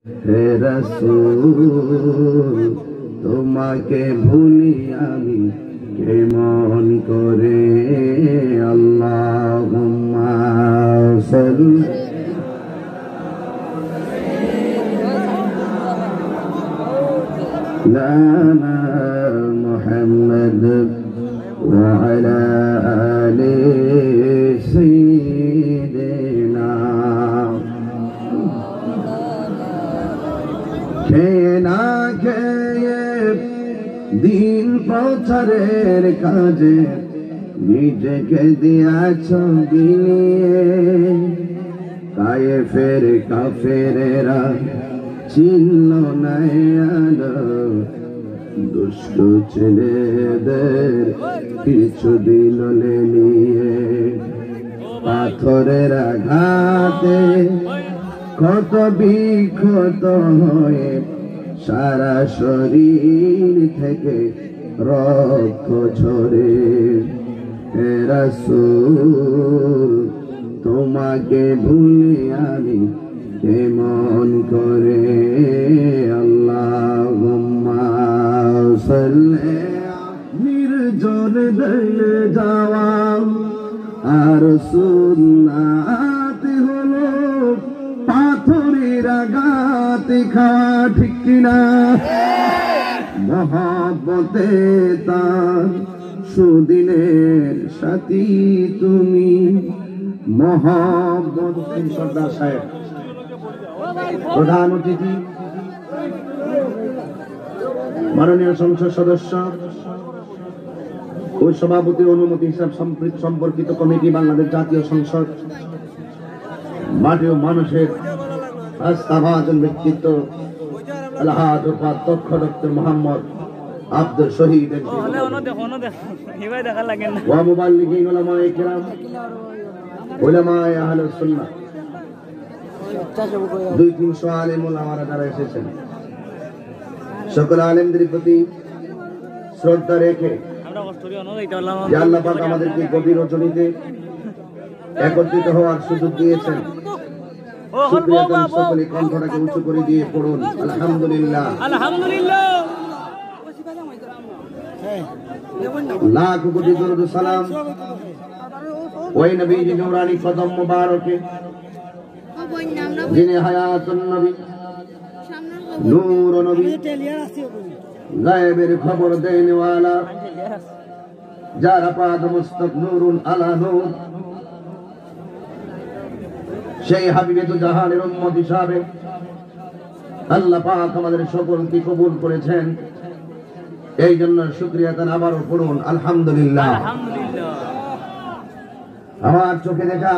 হে রাসূল তোমাকে ভুলি আমি কেমন করে। আল্লাহুম্মা সাল্লি আলা মুহাম্মাদ ওয়া আলা আলি সাইয়্যিদিনা। খেয়ে না খেয়ে দিন প্রচারের কাজে নিজেকে দিয়াছ বিলিয়ে। কায়েফের কাফেরেরা চিহ্ন নাই আলো, দুষ্ট ছেলেদের কিছু দিল নিয়ে। পাথরের আঘাতে কত বিক্ষত হয়ে সারা শরীর থেকে রক্ত ঝরে। হে রাসূল তোমাকে ভুলি আমি কেমন করে। আল্লাহুম্মা সাল্লি। নির্জন দিলে যাওয়া আর সুন্নাত হলো পাথরের আঘাতে খাওয়া, ঠিক কিনা? মহব্বতে তার সুদিনের সাথী তুমি। মহব্বতে সর্দার সাহেব প্রধান অতিথি, মাননীয় সংসদ সদস্য ও সভাপতির অনুমতি হিসাব সম্পর্কিত কমিটি, বাংলাদেশ জাতীয় সংসদ, মাটি ও মানুষের আস্থাভাজন ব্যক্তিত্ব আলহাজ অধ্যক্ষ ডক্টর মোহাম্মদ আব্দুল শহীদ ওয়া মুবাল্লিগিন উলামায়ে কিরাম, উলামায়ে আহলুস সুন্নাহ, 200-300 আলেম ওলামারা যারা এসেছেন, সকল আলেমদের প্রতি শ্রদ্ধা রেখে যে আল্লাহ পাক আমাদেরকে গভীর রজনীতে একত্রিত হওয়ার সুযোগ দিয়েছেন, সকলে কণ্ঠটাকে উঁচু করে দিয়ে পড়ুন আলহামদুলিল্লাহ। আলহামদুলিল্লাহ। লাখ কোটি দরুদ সালাম ওই নবীজি নূরানি কদম মুবারকে, যিনি হায়াতুন নবী, নূর নবী, গায়েবের খবর দেনওয়ালা, যার পাদ মুস্তক নূরুন আলা নূর, সেই হাবিবে তো জাহানের উম্মত হিসাবে আল্লাহ পাক আমাদের সকলকে কবুল করেছেন। এই জন্য শুকরিয়া তার আবারও পড়ুন আলহামদুলিল্লাহ। আমার চোখে দেখা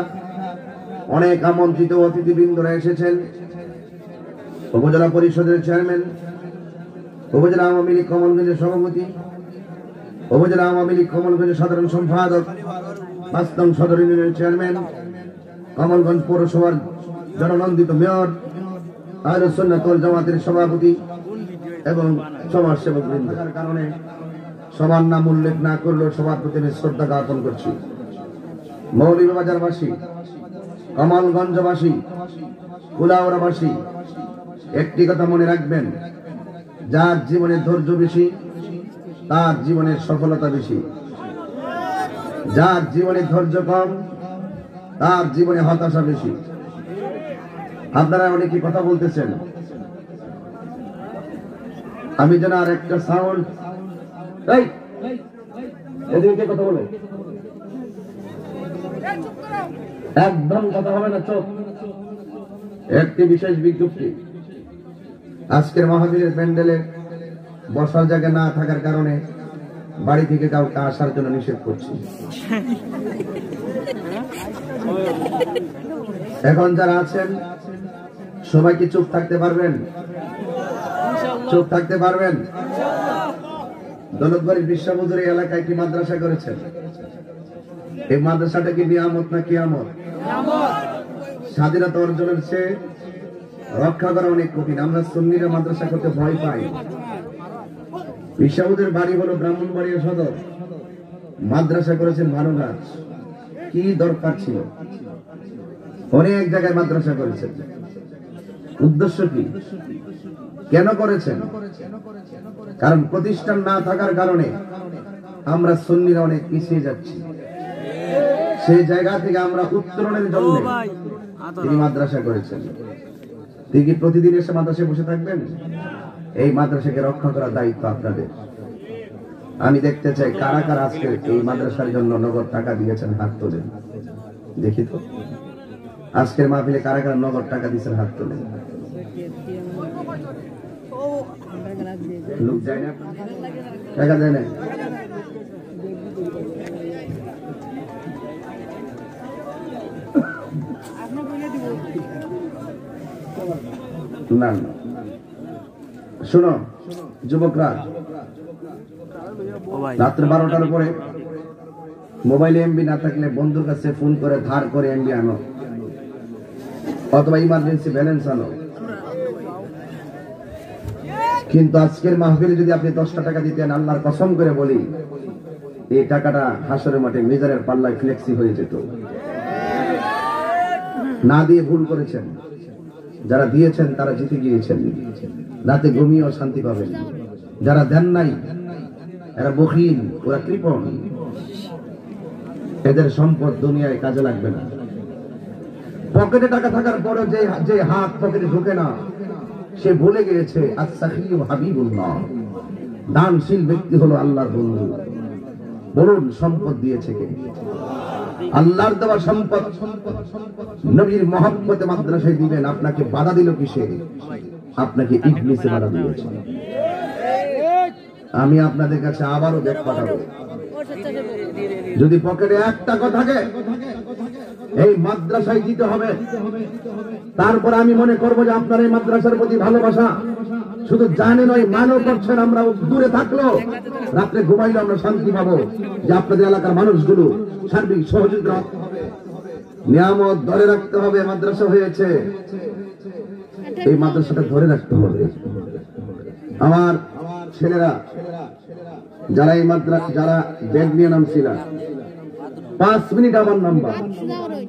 অনেক আমন্ত্রিত অতিথিবৃন্দরা এসেছেন। উপজেলা পরিষদের চেয়ারম্যান, উপজেলা আওয়ামী লীগ কমলগঞ্জের সভাপতি, উপজেলা আওয়ামী লীগ কমলগঞ্জের সাধারণ সম্পাদক, 5 নং সদর ইউনিয়নের চেয়ারম্যান, কমলগঞ্জ পৌরসভার জননন্দিত মেয়র, আহলুস সুন্নাত ওয়াল জামাতের সভাপতি এবং সমাজসেবক বৃন্দ। তার কারণে সবার নাম উল্লেখ না করলেও সবার প্রতি শ্রদ্ধা জ্ঞাপন করছি। মৌলভীবাজারবাসী, কমলগঞ্জবাসী, কুলাউড়াবাসী, একটি কথা মনে রাখবেন, যার জীবনে ধৈর্য বেশি তার জীবনের সফলতা বেশি। যার জীবনে ধৈর্য কম তার জীবনে হতাশা বেশি। আপনারা অনেকে কথা বলতেছেন, আমি যেন আর একটা সাউন্ড, এদিকে কথা বলে একদম কথা হবে না, চোখ। একটি বিশেষ বিজ্ঞপ্তি, আজকের মাহফিলের প্যান্ডেলে বসার জায়গা না থাকার কারণে বাড়ি থেকে কাউকে আসার জন্য নিষেধ করছি। এখন যারা আছেন সবাই কি চুপ থাকতে পারবেন? চুপ থাকতে পারবেন? দৌলতবাড়ির বিশ্বমজুরি এলাকায় কি মাদ্রাসা করেছেন? এই মাদ্রাসাটা কি নিয়ামত না কিয়ামত? স্বাধীনতা অর্জনের চেয়ে রক্ষা করা অনেক কঠিন। আমরা সুন্নিরা মাদ্রাসা করতে ভয় পাই। বিশ্বমজুরির বাড়ি হলো ব্রাহ্মণবাড়িয়া সদর, মাদ্রাসা করেছেন ভানুঘাট। কি দরকার ছিল? অনেক জায়গায় মাদ্রাসা করেছেন। উদ্দেশ্য কি, কেন করেছেন? কারণ প্রতিষ্ঠান না থাকার কারণে আমরা সুন্নিরা অনেক পিছিয়ে যাচ্ছি। সেই জায়গা থেকে আমরা উত্তরণের জন্য তিনি মাদ্রাসা করেছেন। তিনি কি প্রতিদিন এসে মাদ্রাসায় বসে থাকবেন? এই মাদ্রাসাকে রক্ষা করার দায়িত্ব আপনাদের। আমি দেখতে চাই কারা কারা আজকে এই মাদ্রাসার জন্য নগদ টাকা দিয়েছেন, হাত তোলেন দেখি তো। আজকের মাহফিলে কারা কারা নগদ টাকা দিয়েছেন, হাত তোলেন। লোক যায় না, টাকা দেয় না। না না, শোনো যুবকরা, রাত্রে 12টার পরে মোবাইলে এমবি না থাকলে বন্ধুর কাছে ফোন করে ধার করে এমবি আনো, অথবা ইমার্জেন্সি ব্যালেন্স আনো। কিন্তু আজকের মাহফিলে যদি আপনি 10টা টাকা দিতেন, আল্লাহর কসম করে বলি এই টাকাটা হাসরের মাঠে মিজানের পাল্লায় ফ্লেক্সি হয়ে যেত। না দিয়ে ভুল করেছেন, যারা দিয়েছেন তারা জিতে গিয়েছেন, রাতে ঘুমিয়েও শান্তি পাবেন। যারা দেন নাই এরা বখিল, ওরা কৃপণ, এদের সম্পদ দুনিয়ায় কাজে লাগবে না। পকেটে টাকা থাকার পরে যে হাত পকেটে ঢুকে না, সে ভুলে গিয়েছে আস-সাখিয়্যু হাবিবুল্লাহ, দানশীল ব্যক্তি হলো আল্লাহর বন্ধু। বলুন সম্পদ দিয়েছে কে? আল্লাহর দেওয়া সম্পদ নবীর মহব্বতে মাদ্রাসায় দিবেন। আপনাকে বাধা দিল কিসে? আপনাকে ইবলিসে বাধা দিয়েছে। আমি আপনাদের কাছে আবারও ব্যাগ পাঠাবো, যদি পকেটে 1 টাকা থাকে এই মাদ্রাসায় দিতে হবে। তারপর আমি মনে করবো যে আপনার এই মাদ্রাসার প্রতি ভালোবাসা শুধু জানে নয়, মানও করছেন। আমরা দূরে থাকলেও রাত্রে ঘুমাইলে আমরা শান্তি পাবো যে আপনাদের এলাকার মানুষগুলো সার্বিক সহযোগিতা, নিয়ামত ধরে রাখতে হবে। মাদ্রাসা হয়েছে, এই মাদ্রাসাটা ধরে রাখতে হবে। আমার ছেলেরা যারা এই মাদ্রাসা, যারা ব্যাগ নিয়ে নামছিলেন, 5 মিনিট আমার নাম্বার,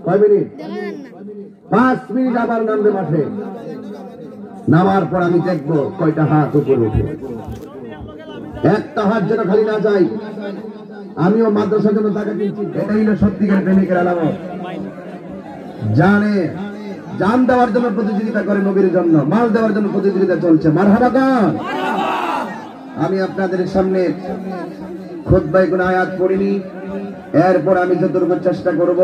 কয় মিনিট? 5 মিনিট আবার নামবে মাঠে। নামার পর আমি দেখবো কয়টা হাত উপরে উঠে। একটা হাত যেন খালি না যায়। আমিও মাদ্রাসার জন্য টাকা কিনছি, এটাই হলো সত্যিকার প্রেমিকের আলামত। জানে জান দেওয়ার জন্য প্রতিযোগিতা করে, নবীর জন্য মাল দেওয়ার জন্য প্রতিযোগিতা চলছে। মারহাবা গান। আমি আপনাদের সামনে খুতবায় কোনো আয়াত পড়িনি, এরপর আমি যতটুকু চেষ্টা করব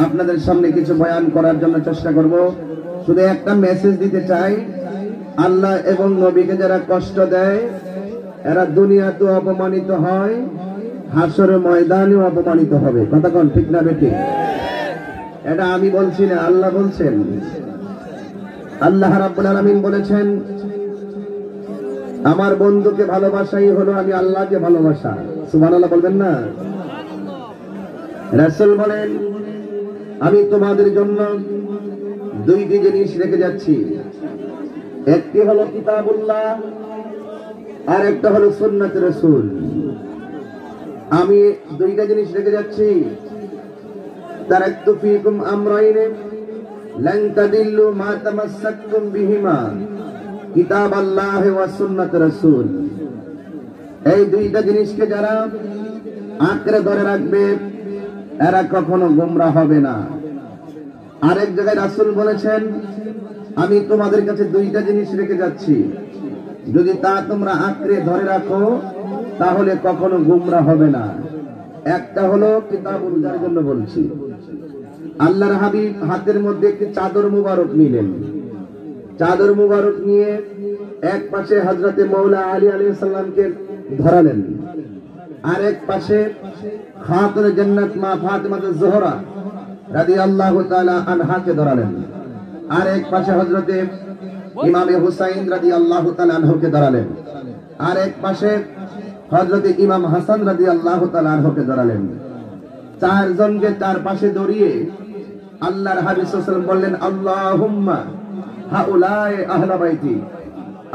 আপনাদের সামনে কিছু বয়ান করার জন্য চেষ্টা করব। শুধু একটা মেসেজ দিতে চাই, আল্লাহ এবং নবীকে যারা কষ্ট দেয় এরা দুনিয়াতেও অপমানিত হয়, হাসরের ময়দানেও অপমানিত হবে। কথা কোন ঠিক না বেটি? এটা আমি বলছি না, আল্লাহ বলছেন। আল্লাহ রাব্বুল আলামিন বলেছেন, আমার বন্ধুকে ভালোবাসাই হলো আমি আল্লাহকে ভালোবাসা। সুবহানাল্লাহ বলবেন না? রাসূল বলেন, আমি তোমাদের জন্য 2টি জিনিস রেখে যাচ্ছি, একটি হলো কিতাবুল্লাহ আর একটা হলো সুন্নাত রাসূল। আমি 2টা জিনিস রেখে যাচ্ছি, তারাকতু ফীকুম আমরাইন লান তাদিল্লু মা তামাসসাকতুম বিহিমা কিতাবাল্লাহ ওয়া সুন্নাত রাসূল। এই 2টা জিনিসকে যারা আঁকড়ে ধরে রাখবে এরা কখনো গোমরা হবে না। আরেক জায়গায় রাসূল বলেছেন, আমি তোমাদের কাছে 2টা জিনিস রেখে যাচ্ছি, যদি তা তোমরা আঁকড়ে ধরে রাখো তাহলে কখনো গোমরা হবে না। একটা হলো কিতাবুল্লাহর জন্য বলছি। আল্লাহর হাবিব হাতের মধ্যে একটি চাদর মুবারক নিলেন। চাদর মুবারক নিয়ে এক পাশে হযরতে মাওলা আলী আলাইহিস সালামকে ধরালেন, আর এক পাশে খাতুনে জান্নাত মা ফাতিমাতুজ জোহরা রাদিয়াল্লাহু তাআলা আনহাকে ধরালেন, আর এক পাশে হযরতে ইমামে হুসাইন রাদিয়াল্লাহু তাআলা আনহুকে ধরালেন, আর এক পাশে হযরতে ইমাম হাসান রাদিয়াল্লাহু তাআলা আনহুকে ধরালেন। 4 জনকে 4 পাশে ধরিয়ে আল্লাহর হাবিব সাল্লাল্লাহু আলাইহি ওয়াসাল্লাম বললেন, আল্লাহুম্মা হাউলাই আহলা বাইতি।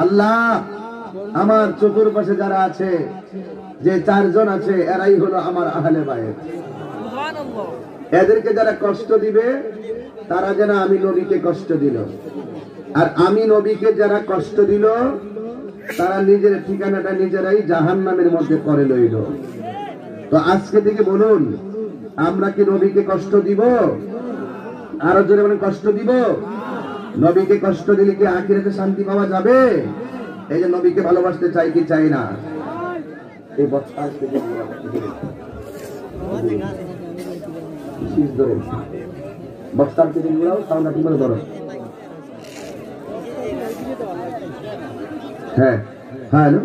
আল্লাহ, আমার চতুর্পাশে যারা আছে, যে 4 জন আছে, এরাই হলো আমার আহলে বাইত। এদেরকে যারা কষ্ট দিবে তারা যেন আমি নবীকে কষ্ট দিল। আর আমি নবীকে যারা কষ্ট দিল তারা নিজের ঠিকানাটা নিজেরাই জাহান্নামের মধ্যে করে লইল। তো আজকে থেকে বলুন, আমরা কি নবীকে কষ্ট দিব? আরো জোরে বলেন, কষ্ট দিব? নবীকে কষ্ট দিলে কি আখিরাতে শান্তি পাওয়া যাবে? এই যে নবীকে ভালোবাসতে চাই কি চাই না? এই বক্তা বক্তার থেকে নিলাও সাউন্ডটা ঠিক করে ধরো। হ্যাঁ হ্যালো,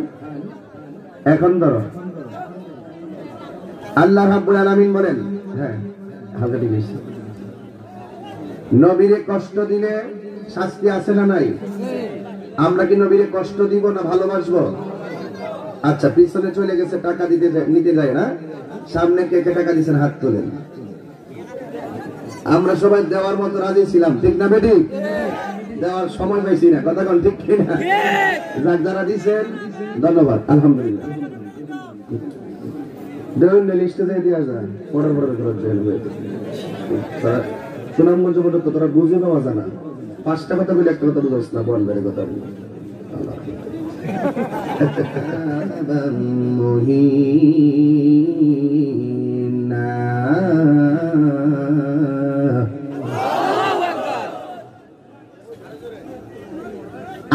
এখন ধরো। আল্লাহ রাব্বুল আলামিন বলেন, হ্যাঁ হালকা ঠিক আছে, নবীরে কষ্ট দিলে শাস্তি আছে না নাই? আমরা কি নবীরে কষ্ট দিব না ভালোবাসবো? আচ্ছা, পিছনে চলে গেছে টাকা দিতে নিতে যায় না, সামনে কে কে টাকা দিচ্ছেন হাত তোলেন। আমরা সবাই দেওয়ার মতো রাজি ছিলাম, ঠিক না বেটি? দেওয়ার সময় পাইছি না, কথা কোন ঠিক কিনা? যাক, যারা দিচ্ছেন ধন্যবাদ, আলহামদুলিল্লাহ। দেবেন না লিস্টে দিয়ে দেওয়া যায়, পরের পরের খরচ সুনামগঞ্জ বলে তো তোরা বুঝে পাওয়া যায় না। 5টা কথা বলে একটা কথা বুঝাস না, বলবে কথা বলি।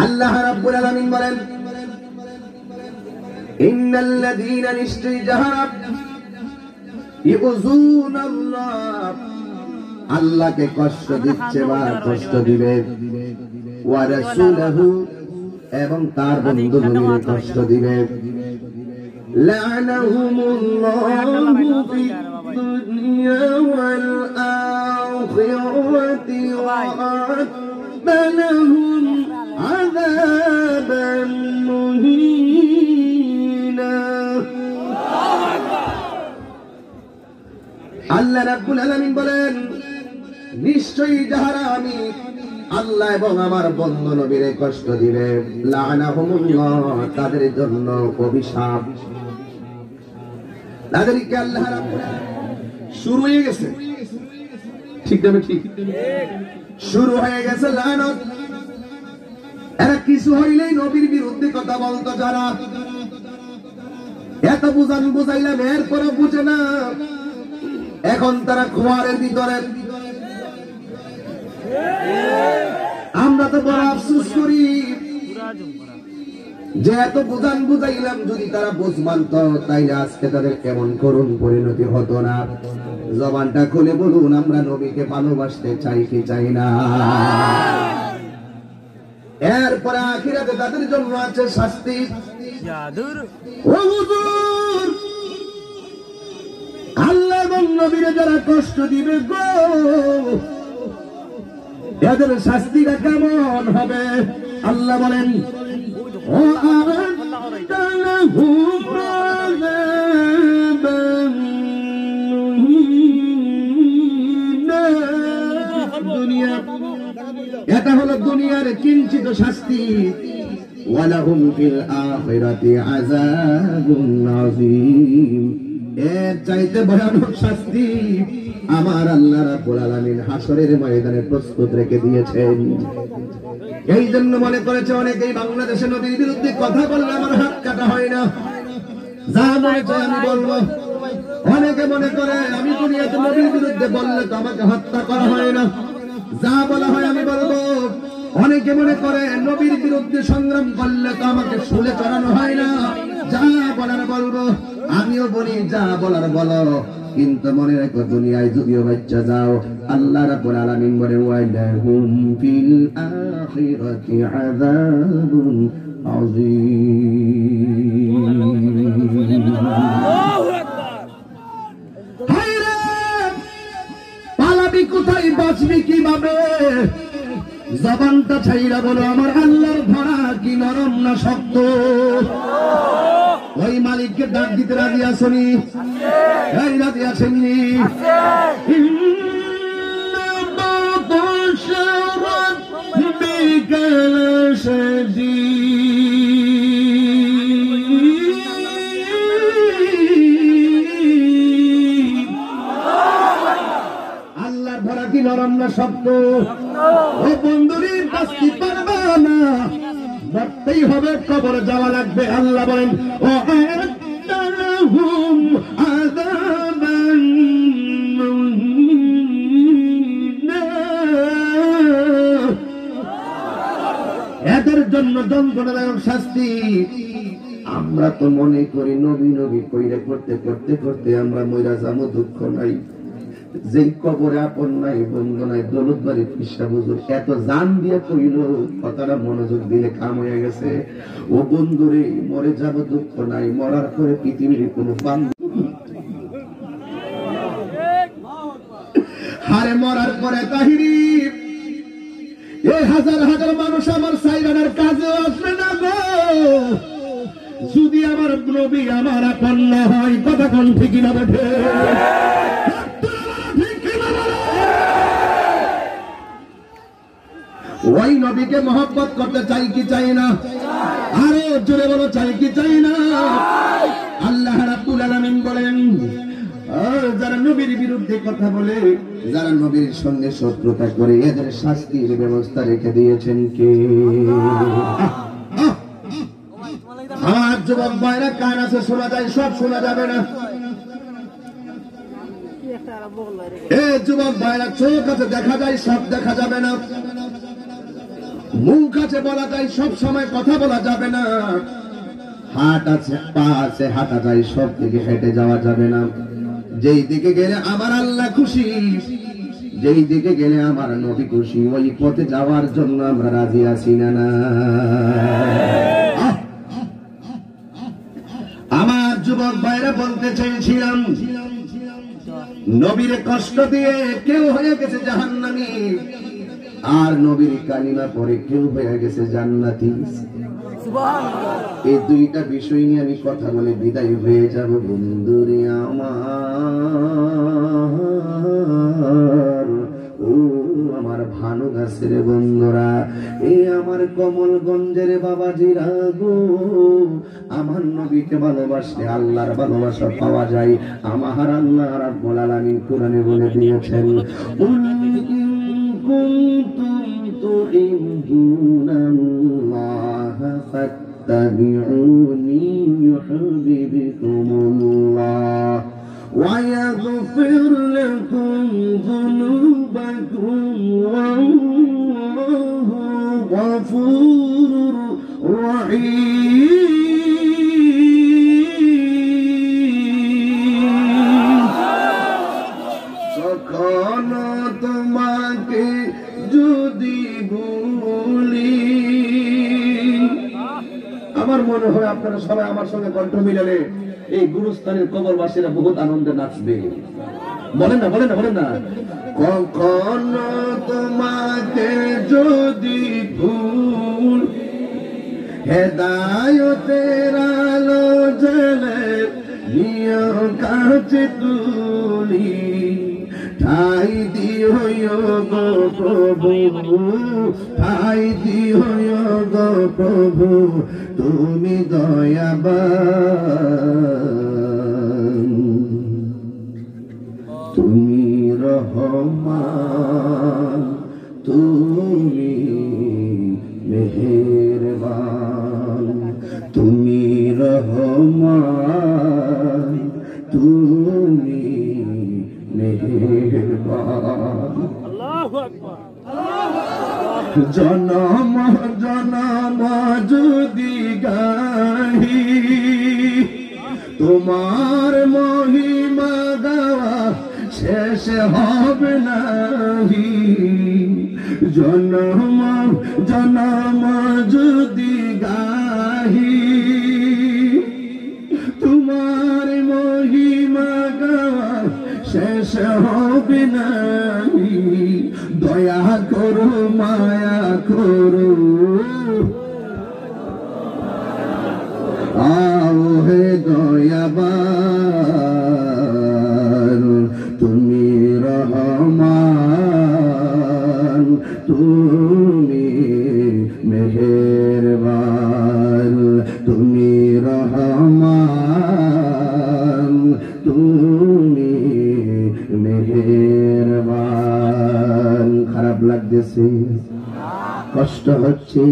আল্লাহ রাব্বুল আলামিন বলেন, ইন্নাল্লাযীনা নিশ্চয়ই যাহারা ইউযুনাল্লাহ, আল্লাহকে কষ্ট দিচ্ছে বা কষ্ট দিবে, ওয়া রাসূলহু, এবং তার বন্ধু নবীকে কষ্ট দিবে, লা'নাহুমুল্লাহু ফিদ দুনিয়া ওয়াল আখিরাতি ওয়া আ'আদ্দা লাহুম আযাবান মুহিনা। আল্লাহ রাব্বুল আলামিন বলেন, নিশ্চয়ই যাহারা আমি আল্লাহ এবং আমার বন্ধু নবীরে কষ্ট দিবে, লা'নাহুমুল্লাহ, তাদের জন্য অভিশাপ। তাদেরকে আল্লাহ রাব্বুল শুরু হয়ে গেছে, ঠিক না? ঠিক, শুরু হয়ে গেছে লানত। এরা কিছু হইলেই নবীর বিরুদ্ধে কথা বলতো, যারা এত বুঝাইলাম এরপরে বুঝে না। এখন তারা খোয়ারের ভিতরে। আমরা তো বড় আফসোস করি যে এত বুঝাইলাম, যদি তারা বুঝ মানত তাইলে আজকে তাদের কেমন করুণ পরিণতি হতো না। জবানটা খুলে বলুন, আমরা নবীকে ভালোবাসতে চাই কি চাই না? এরপরে আখিরাতে তাদের জন্য আছে শাস্তি। ও হুজুর, আল্লাহ এবং নবীরে যারা কষ্ট দিবে গো, এদের শাস্তিটা কেমন হবে? আল্লাহ বলেন, ও আ'আদ্দা লাহুম আযাবান মুহিনা। দুনিয়া, এটা হলো দুনিয়ার কিঞ্চিত শাস্তি। ওয়ালাহুম ফিল আখিরাতি আযাবুন আযীম, এর চাইতে ভয়ানক শাস্তি আমার আল্লাহ রাব্বুল আলামিন হাসরের ময়দানে প্রস্তুত রেখে দিয়েছেন। এই জন্য মনে করেছে অনেকেই বাংলাদেশে নবীর বিরুদ্ধে কথা বললে আমার হাত কাটা হয় না, যা মনে চায় আমি বলবো। অনেকে মনে করে আমি দুনিয়াতে নবীর বিরুদ্ধে বললে তো আমাকে হত্যা করা হয় না, যা বলা হয় আমি বলবো। অনেকে মনে করে নবীর বিরুদ্ধে সংগ্রাম করলে তো আমাকে শুলে চড়ানো হয় না, যা বলার বলবো। আমিও বলি যা বলার বলো, কিন্তু মনে রাখো দুনিয়ায় যদিও বাচ্চা যাও, আল্লাহ রাব্বুল আলামিন বলে, ওয়ালাহুম ফিল আখিরাতি আযাবুন আযীম। আল্লাহু আকবার। হায়রে, পালাবি কোথায়, বাঁচবি কিভাবে? জবানটা ছাইরা বলো, আমার আল্লাহর ধরা কি নরম না শক্ত? ওই মালিককে ডাক দিতে রাজি আসনি? এই রাজি আসেননি? আল্লাহর ধরা কি নরম না শক্ত? ও বন্ধুরে, বাঁচতে পারবে না, মরতেই হবে, কবরে যাওয়া লাগবে। আল্লাহ বলেন ও আ'তাহুম আযাবান মুহিনা, এদের জন্য যন্ত্রণাদায়ক শাস্তি। আমরা তো মনে করি নবী নবী কইরে করতে করতে করতে আমরা মইরা যাবো, দুঃখ নাই। যে কবরে আপন নাই, বন্ধু নাই, দৌলত বাড়ি পিসা বুঝুর এত জান দিয়ে কইল, কথাটা মনোযোগ দিলে কাম হয়ে গেছে। ও বন্ধুরে, মরে যাব দুঃখ নাই, মরার পরে পৃথিবীর কোনো হারে মরার পরে তাহিরি এই হাজার হাজার মানুষ আমার সাইরানার কাজে আসবে না গো, যদি আমার নবী আমার আপন না হয়। কথা কোন ঠিক না বেঠে? ওই নবীকে মহব্বত করতে চাই কি চাই না? আরো জোরে বলো, চাই কি চাই না? আল্লাহ রাব্বুল আলামিন বলেন, যারা নবীর বিরুদ্ধে কথা বলে, যারা নবীর সঙ্গে শত্রুতা করে, এদের শাস্তির ব্যবস্থা রেখে দিয়েছেন কে? আমার যুবক ভাইরা, কান আছে শোনা যায়, সব শোনা যাবে না। এ যুবক ভাইরা, চোখ আছে দেখা যায়, সব দেখা যাবে না। মুখ আছে বলা যায়, সব সময় কথা বলা যাবে না। হাত আছে, পা আছে, হাঁটা যায়, সব দিকে হেঁটে যাওয়া যাবে না। যেই দিকে গেলে আমার আল্লাহ খুশি, যেই দিকে গেলে আমার নবী খুশি, ওই পথে যাওয়ার জন্য আমরা রাজি আছি না? না, আমার যুবক ভাইরা বলতে চাইছিলাম, নবীর কষ্ট দিয়ে কেউ হয়ে গেছে জাহান্নামী, আর নবীর কালিমা পরে কেউ হয়ে গেছে জান্নাতি। এই দুইটা বিষয় নিয়ে আমি কথা বলে বিদায় হয়ে যাব। বন্ধুরে আমার, ও আমার ভানু গাছের বন্ধুরা, এ আমার কমলগঞ্জের বাবাজিরা গো, আমার নবীকে ভালোবাসলে আল্লাহর ভালোবাসা পাওয়া যায়। আমার আল্লাহ রাব্বুল আলামিন কোরআনে বলে দিয়েছেন, কুনতুম তুহিব্বুনাল্লাহা ফাত্তাবিউনি ইউহিব্বুকুমুল্লাহ ওয়া ইয়াগফির লাকুম যুনুবাকুম ওয়াল্লাহু গফুরুর রহিম। কখনো তোমাকে যদি ভুলি, আমার মনে হয় আপনারা সবাই আমার সঙ্গে কণ্ঠ মিলালে এই গুরুস্থানের কবরবাসীরা বহুত আনন্দে নাচবে। বলেন না, বলেন না, বলেন না। কখনো তোমাকে যদি ভুল, হেদায়েতের আলো জ্বলে নিয় কাছে তুলি, ঠাই দিও গো প্রভু, ঠাই দিও গো প্রভু, তুমি দয়াবান, তুমি রহমান, তুমি মেহেরবান, তুমি রহমান, তুমি মেহেরবান। আল্লাহু আকবার। জনম জনম যদি গাহি তোমার মহিমা গাওয়া শেষ হবে নাহি, জনম জনম যদি গাহি তোমার মহিমা গাওয়া শেষ হবে নাহি। দয়া করো, মায়া করো, আও হে দয়াবান, তুমি রহমান, তুমি মেহেরবান, তুমি রহমান, তুমি মেহেরবান। খারাপ লাগতেছে, কষ্ট কষ্ট হচ্ছে,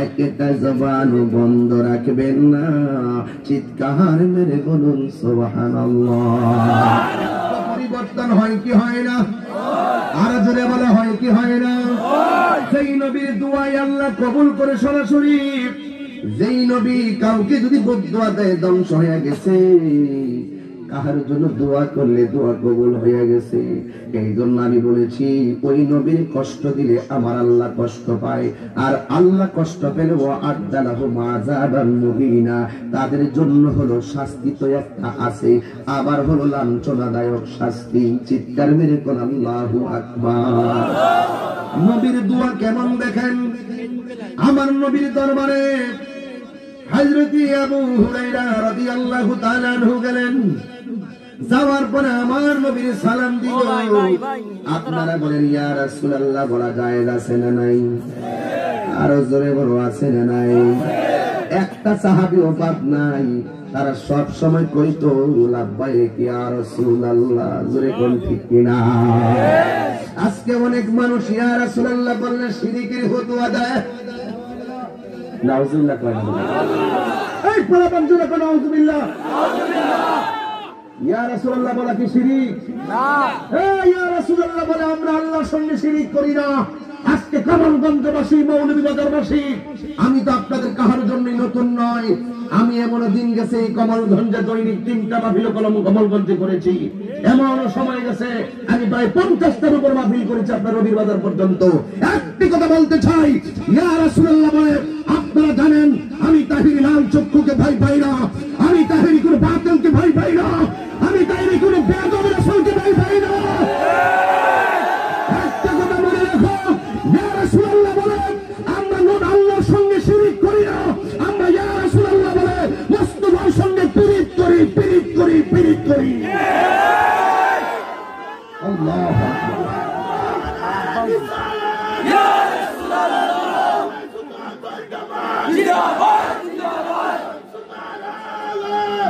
একটা জবান বন্ধ রাখবেন না, চিৎকার মেরে বলুন সুবহানাল্লাহ। পরিবর্তন হয় কি হয় না? আর জোরে বলা হয় কি হয় না? যেই নবীর দুআই আল্লাহ কবুল করে সরাসরি, যেই নবী কাউকে যদি বদদুয়া দেয় ধ্বংস হয়ে গেছে, কাহার জন্য দোয়া করলে দোয়া কবুল হয়ে গেছে। এই জন্য আমি বলেছি ওই নবীর কষ্ট দিলে আমার আল্লাহ কষ্ট পায়, আর আল্লাহ কষ্ট পেলে ও আদালাহু মাযাবান মুহিনা, তাদের জন্য হলো শাস্তি তো একটা আছে, আবার হলো লাঞ্ছনাদায়ক শাস্তি। চিৎকার মেরে কোন আল্লাহু আকবার। নবীর দোয়া কেমন দেখেন, আমার নবীর দরবারে হযরত আবু হুরায়রা রাদিয়াল্লাহু তাআলা আনহু গেলেন, যাওয়ার পরে আমার নবীর সালাম দিল। আপনারা বলেন ইয়া রাসূলুল্লাহ বলা জায়েজ আছে না নাই? আরো জোরে বলো আছে না নাই? একটা সাহাবীও বাদ নাই, তারা সব সময় কইতো লাব্বাইক ইয়া রাসূলুল্লাহ। জোরে কোন ঠিক কিনা? আজকে অনেক মানুষ ইয়া রাসূলুল্লাহ বললে শিরকের ফতোয়া দেয়। নাউজুবিল্লাহ কয় না? এই পোলাপান জোরে কোন নাউজুবিল্লাহ? ইয়া রাসূলুল্লাহ বলা কি শিরক? না। এই ইয়া রাসূলুল্লাহ বলে আমরা আল্লাহর সঙ্গে শিরক করি না। আজকে কমলগঞ্জবাসী, মৌলভীবাজারবাসী, আমি তো আপনাদের কাহার জন্যই নতুন নয়। আমি এমন দিন গেছে কমলগঞ্জে দৈনিক 3টা মাহফিল কমলগঞ্জে করেছি। এমন সময় গেছে আমি প্রায় 50টার উপর মাহফিল করেছি আপনার রবির বাজার পর্যন্ত। একটি কথা বলতে চাই, ইয়া রাসূলুল্লাহ বলে আপনারা জানেন আমি তাহির লাল চক্ষুকে ভয় পাই না, আমি তাহির কোন বাতিলকে ভয় পাই না, আমি তাহির কোন বেয়াদব রাসূলকে ভয় পাই না। একটা কথা মনে রাখো, ইয়া রাসূলুল্লাহ বলে আমরা আল্লাহর সঙ্গে শিরক করি না, আমরা ইয়া রাসূলুল্লাহ বলে মুস্তাফার সঙ্গে পীড়িত করি, পীড়িত করি, পীড়িত করি। আল্লাহু আকবার। ইয়া রাসূলুল্লাহ জিন্দাবাদ, জিন্দাবাদ,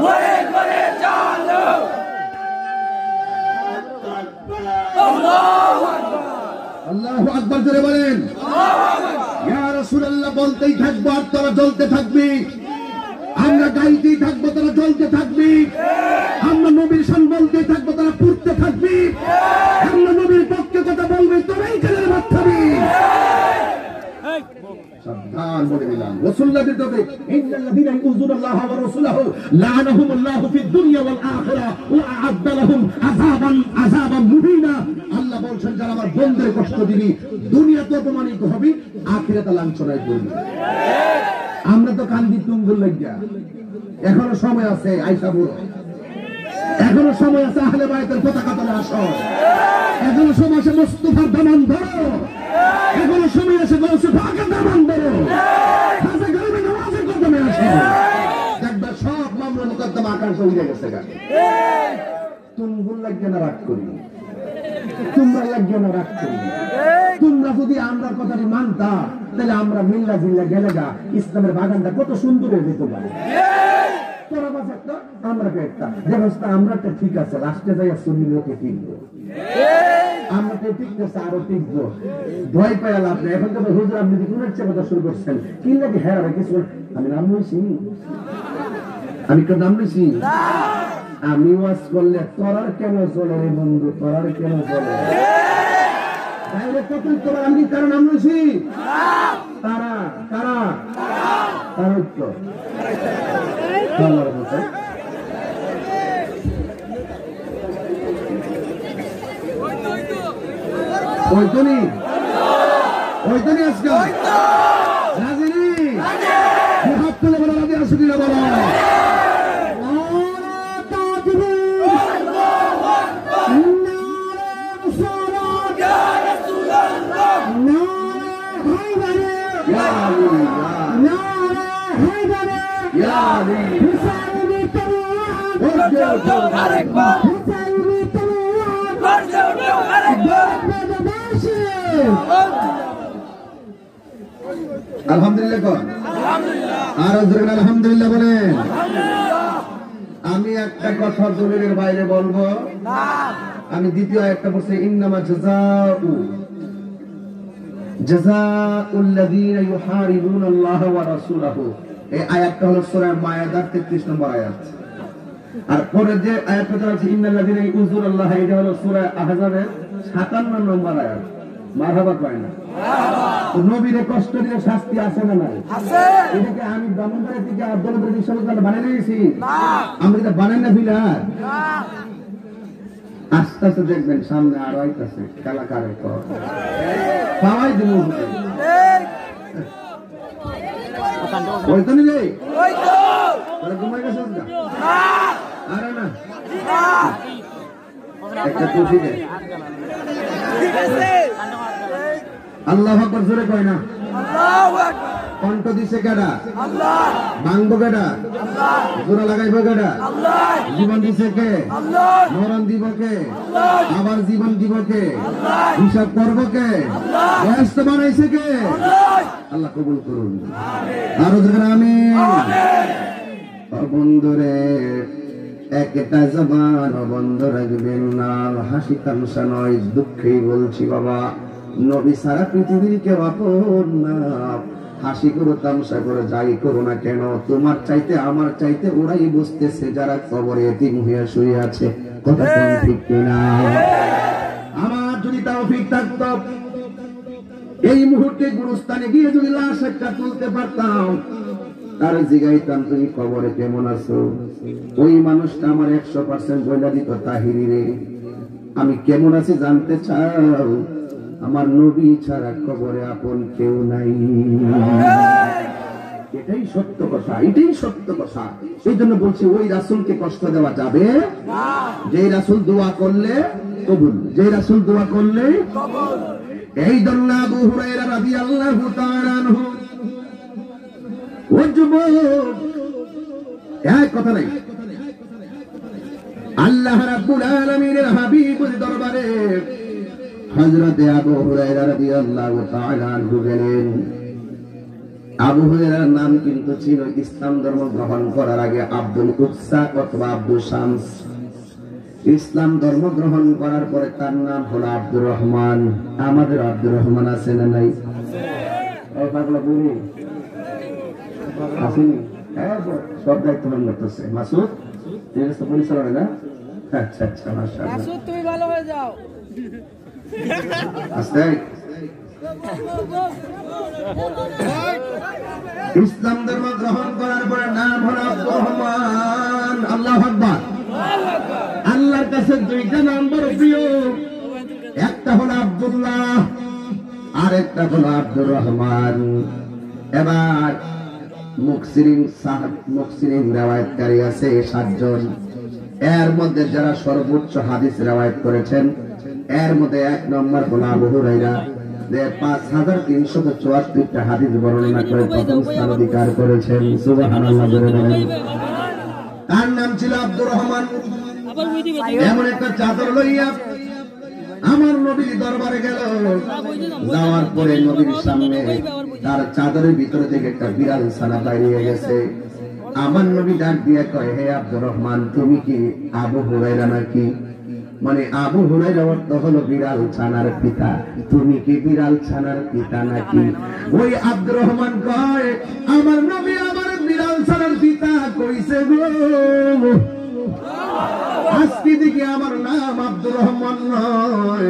ওরে ওরে চালো। আল্লাহু আকবার, আল্লাহু আকবার জোরে বলেন। ইয়া রাসূলুল্লাহ বলতেই থাকবো আর তোরা জ্বলতে থাকবি, আমরা গাইতেই থাকবো তোরা জ্বলতে থাকবি, আমরা নবীর শান বলতেই থাকবো তোরা পুড়তে থাকবি, আমরা নবীর পক্ষে কথা বলবে তোরাই জেলের ভাত খাবি। সাবধান বলে দিলাম, রাসূলুল্লাহ বিরুদ্ধে ইন্নাল্লাযীনা ইউযুনাল্লাহা ওয়া রাসূলাহু লাআনাহুমুল্লাহু ফিদ দুনিয়া ওয়াল আখিরাহ ওয়া আ'আদ্দা লাহুম আযাবান মুহিনা। আল্লাহ বলেন যারা আমার বন্ধুদের কষ্ট দিবি দুনিয়াতে অপমানিত হবি, আখিরাতে লাঞ্ছনায় পড়বি। আমরা তো কান্দি তুঙ্গুল লাগিয়া, এখনো সময় আছে আয়েশা বুড়ো, এখনো সময় আছে আহলে বাইতের পতাকা তোলা আসো, এখনো সময় আছে মুস্তাফার দামান ধরো, এখনো সময় আছে গৌসে পাকের দামান ধরো, হাজে গরিবে নামাজের কদমে আসো। দেখবা সব মামলা মুকদ্দমা আকাশে উড়ে গেছে। তুঙ্গুল লাগিয়া না রাগ করি, তোমরা লাগিয়া না রাগ করি। তোমরা যদি আমরা কথাটি মানতা তাহলে আমরা মিল্লা জিল্লা গেলে গা ইসলামের বাগানটা কত সুন্দর হয়ে যেত পারে। তোরা বাস একটা আমরা একটা ব্যবস্থা, আমরা একটা ঠিক আছে, লাস্টে যাই সুন্নিকে টিকবো, আমরা তো টিকতেছে আরো টিকবো, ভয় পাই লাভ নেই। এখন তো হুজুর আপনি কোন ইচ্ছে কথা শুরু করছেন কি লাগে? হ্যাঁ কিছু আমি নাম লইছি, আমি কেউ নাম লইছি? আমি ওয়াজ করলে তোরার কেন চলে রে বন্ধু, তোরার কেন চলে? আমি কারো নাম লইছি? তারা তারা তার উত্তর ওইতনি ওইতনি আজকে রাজিনী হাত তুলে বলো, রাজি আসো কিনা বলো। আলহামদুলিল্লাহ কর, আর আলহামদুলিল্লাহ বলেন। আমি একটা কথা দলিলের বাইরে বলবো, আমি দ্বিতীয় একটা বলছি ইন্নামা জাযাউ জাযাউল লাযীনা ইউহারিবুনা আল্লাহ ওয়া রাসূলাহু, এই আয়াতটা হলো সূরা মায়েদার 33 নম্বর আয়াত। আর পরে যে আয়াতটা আছে ইন্নাল লাযীনা ইউযুনাল্লাহ, এটা হলো সূরা আহজাবের 57 নম্বর আয়াত। মারহাবা কয় না? নবীরে কষ্ট দিয়ে শাস্তি আছে না নাই? আছে। এটাকে আমি ব্রাহ্মণবাড়িয়া থেকে আব্দুল বিশ্ববিদ্যালয় বানিয়ে নিয়েছি না, আমরা এটা বানাই না ফিলার না। আস্তে আস্তে দেখবেন সামনে আরো আইতাছে কালাকারের পর পাওয়াই দিব ওই তো নিলে ওই তো তাহলে ঘুমাই গেছে না? আরে না একটা টুপি দে। আল্লাহু আকবার জোরে কয় না? আল্লাহু আকবার। কণ্ঠ দিছে কেডা? আল্লাহ। ভাঙবো কেডা? আল্লাহ। জোড়া লাগাইবো কেডা? আল্লাহ। জীবন দিছে কে? আল্লাহ। মরণ দিব কে? আল্লাহ। আবার জীবন দিব কে? আল্লাহ। হিসাব করবো কে? আল্লাহ। ব্যস্ত বানাইছে কে? আল্লাহ। আল্লাহ কবুল করুন, আমিন। আর ওদের আমিন, আমিন। বন্ধুরে একটা জবান বন্ধ রাখবেন না, হাসি তামসা নয়, দুঃখেই বলছি বাবা, নবী সারা পৃথিবীর কেউ আপন না। হাসি করো তামসা করো যাই করো না কেন, তোমার চাইতে আমার চাইতে ওরাই বুঝতেছে যারা কবরে এতিম হইয়া শুয়ে আছে। কথা ঠিক কিনা? আমার যদি তৌফিক থাকতো এই মুহূর্তে গুরুস্থানে গিয়ে যদি লাশ একটা তুলতে পারতাম, তার জিগাইতাম তুমি কবরে কেমন আছো, ওই মানুষটা আমার 100% বইলা দিত, তাহিরি রে আমি কেমন আছি জানতে চাও, আমার নবী ছাড়া কবরে আপন কেউ নাই। এটাই সত্য কথা, এটাই সত্য কথা। এই জন্য বলছি ওই রাসূলকে কষ্ট দেওয়া যাবে না। যে রাসূল দোয়া করলে কবুল, যে রাসূল দোয়া করলে কবুল। এই জন্য আবু হুরায়রা রাদিয়াল্লাহু তাআলা আনহু, ও যুবক এক কথা নাই, আল্লাহ রাব্বুল আলামিনের হাবিবের দরবারে হযরতে আবু হুরায়রা রাদিয়াল্লাহু তাআলা আনহু গেলেন। আবু হুরায়রার নাম কিন্তু ছিল ইসলাম ধর্ম গ্রহণ করার আগে আব্দুল উৎসা অথবা আব্দুল শামস। ইসলাম ধর্ম গ্রহণ করার পরে তার নাম হলো আব্দুর রহমান। আমাদের আব্দুর রহমান আছে না নাই? এই পাগলা বুড়ি আসেনি? সব দায়িত্ব পালন করতেছে মাসুদ, ঠিক আছে পরিচালনা না? আচ্ছা আচ্ছা মাশাআল্লাহ, মাসুদ তুমি ভালো হয়ে যাও। আস্তে ইসলাম ধর্ম গ্রহণ করার পরে নাম হলো আব্দুর রহমান। আল্লাহু আকবার। আল্লাহর কাছে দুইটা নাম বড় প্রিয়, একটা হলো আব্দুল্লাহ আর একটা হলো আব্দুর রহমান। এবার মুকসিরিন রিওয়ায়াতকারী আছে 7 জন। এর মধ্যে যারা সর্বোচ্চ হাদিস রিওয়ায়াত করেছেন এর মধ্যে 1 নম্বর হলো আবু হুরায়রা, যে 5374টা হাদিস বর্ণনা করে প্রথম স্থান অধিকার করেছেন। সুবহানাল্লাহ বলে বলেন। তার নাম ছিল আব্দুর রহমান। এমন একটা চাদর লইয়া আমার নবীর দরবারে গেল। যাওয়ার পরে নবীর সামনে তার চাদরের ভিতরে থেকে একটা বিড়াল ছানা বাইরে গেছে। আমার নবী ডাক দিয়ে কয়, হে আব্দুর রহমান, তুমি কি আবু হুরায়রা নাকি? মানে আবু হুরায়রা অর্থ হলো বিড়াল ছানার পিতা, তুমি কি বিড়াল ছানার পিতা নাকি? ওই আব্দুর রহমান কয়, আমার নবী আমার বিড়াল ছানার পিতা কইছে গো। আজকে থেকে আমার নাম আব্দুর রহমান নয়,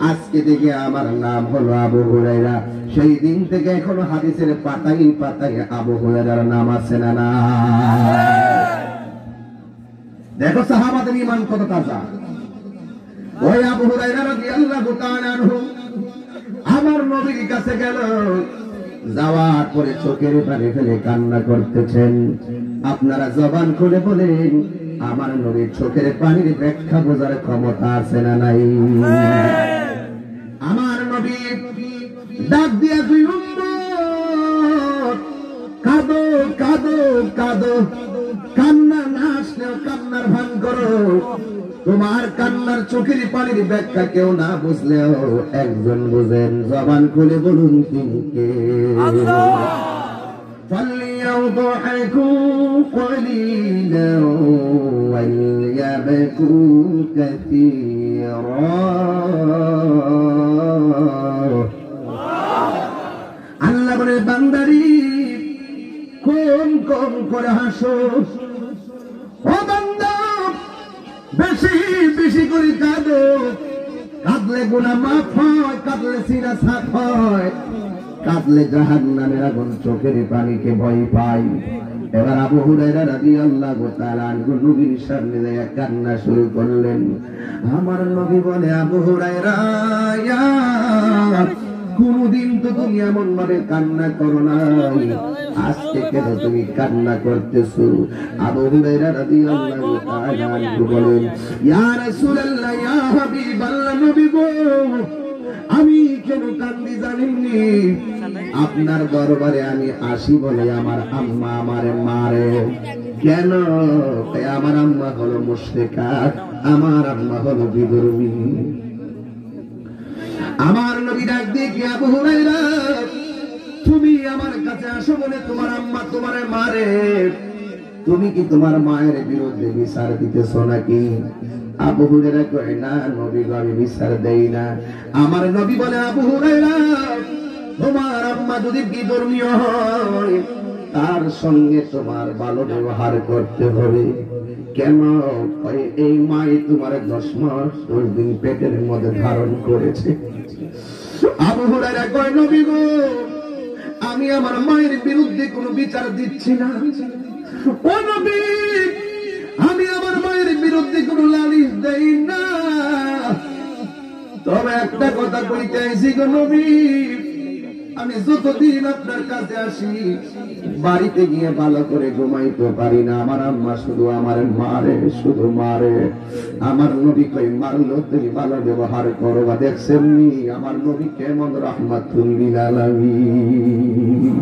আজকে থেকে আমার নাম হলো আবু হুরায়রা। সেই দিন থেকে এখনো হাদিসের পাতায় পাতায় আবু হুরায়রার নাম আছে না না? দেখো সাহাবাদের ঈমান কত তাজা। ওই আবু হুরায়রা রাদিয়াল্লাহু তাআলা আনহু আমার নবীর কাছে গেল। যাওয়ার পরে চোখের পানি ফেলে কান্না করতেছেন। আপনারা জবান খুলে বলেন, আমার নবীর চোখের পানির ব্যাখ্যা বোঝার ক্ষমতা আছে না নাই? আমার নবী ডাক দিয়া দুই উম্মত, কাঁদো কাঁদো কাঁদো, কান্না না আসলেও কান্নার ভান করো। তোমার কান্নার চোখের পানির ব্যাখ্যা কেউ না বুঝলেও একজন বুঝেন। জবান খুলে বলুন তিনি কে? فليضحكوا قليلا وليبكوا كثيرا। বান্দারি কোন কোন করে হাসো, ও বান্দা বেশি বেশি করে কাঁদো, কাঁদলে গুনাহ মাফ হয়, কাঁদলে সিনা সাফ হয়, কাঁদলে জাহান্নামের আগুন চোখের পানিকে ভয় পাই। এবার আবু হুরায়রা রাদিয়াল্লাহু তাআলা আনহু নবীর সামনে দাঁড়িয়ে কান্না শুরু করলেন। আমার নবী বলে, আবু হুরায়রা কোনদিন তো তুমি এমন ভাবে কান্না করো নাই, আজকে কেন তুমি কান্না করতেছো? আবু হুরায়রা রাদিয়াল্লাহু তাআলা আনহু বলেন, ইয়া রাসূলুল্লাহ, ইয়া হাবিবাল্লাহ, নবী গো, আমি কেন কান্দি জানেননি? আপনার দরবারে আমি আসি বলে আমার আম্মা আমারে মারে। কেন? আমার আম্মা হলো মুশরিকা, আমার আম্মা হলো বিধর্মী। আমার নবী ডাক দিয়ে কি, আবু হুরায়রা তুমি আমার কাছে আসো বলে তোমার আম্মা তোমারে মারে, তুমি কি তোমার মায়ের বিরুদ্ধে বিচার দিতেছো নাকি? আবু হুরায়রা কয়, না নবী গো, আমি বিচার দেই না। আমার নবী বলে, আবু হুরায়রা তোমার আম্মা যদি বিধর্মী হয় তার সঙ্গে তোমার ভালো ব্যবহার করতে হবে। কেন? এই মাই তোমার 10 মাস 10 দিন পেটের মধ্যে ধারণ করেছে। আবু হুরায়রা কয়, নবী গো, আমি আমার মায়ের বিরুদ্ধে কোনো বিচার দিচ্ছি না। ও নবী, আমি আমার মায়ের বিরুদ্ধে কোনো লালিশ দেই না। তবে একটা কথা কইতে আইছি গো নবী, আমি যতদিন আপনার কাছে আসি বাড়িতে গিয়ে ভালো করে ঘুমাইতে পারি না। আমার আম্মা শুধু আমার মারে, শুধু মারে। আমার নবী কই, মারলো তুমি ভালো ব্যবহার করো। বা দেখছেন নি আমার নবী কেমন রাহমাতুল লিল আলামিন।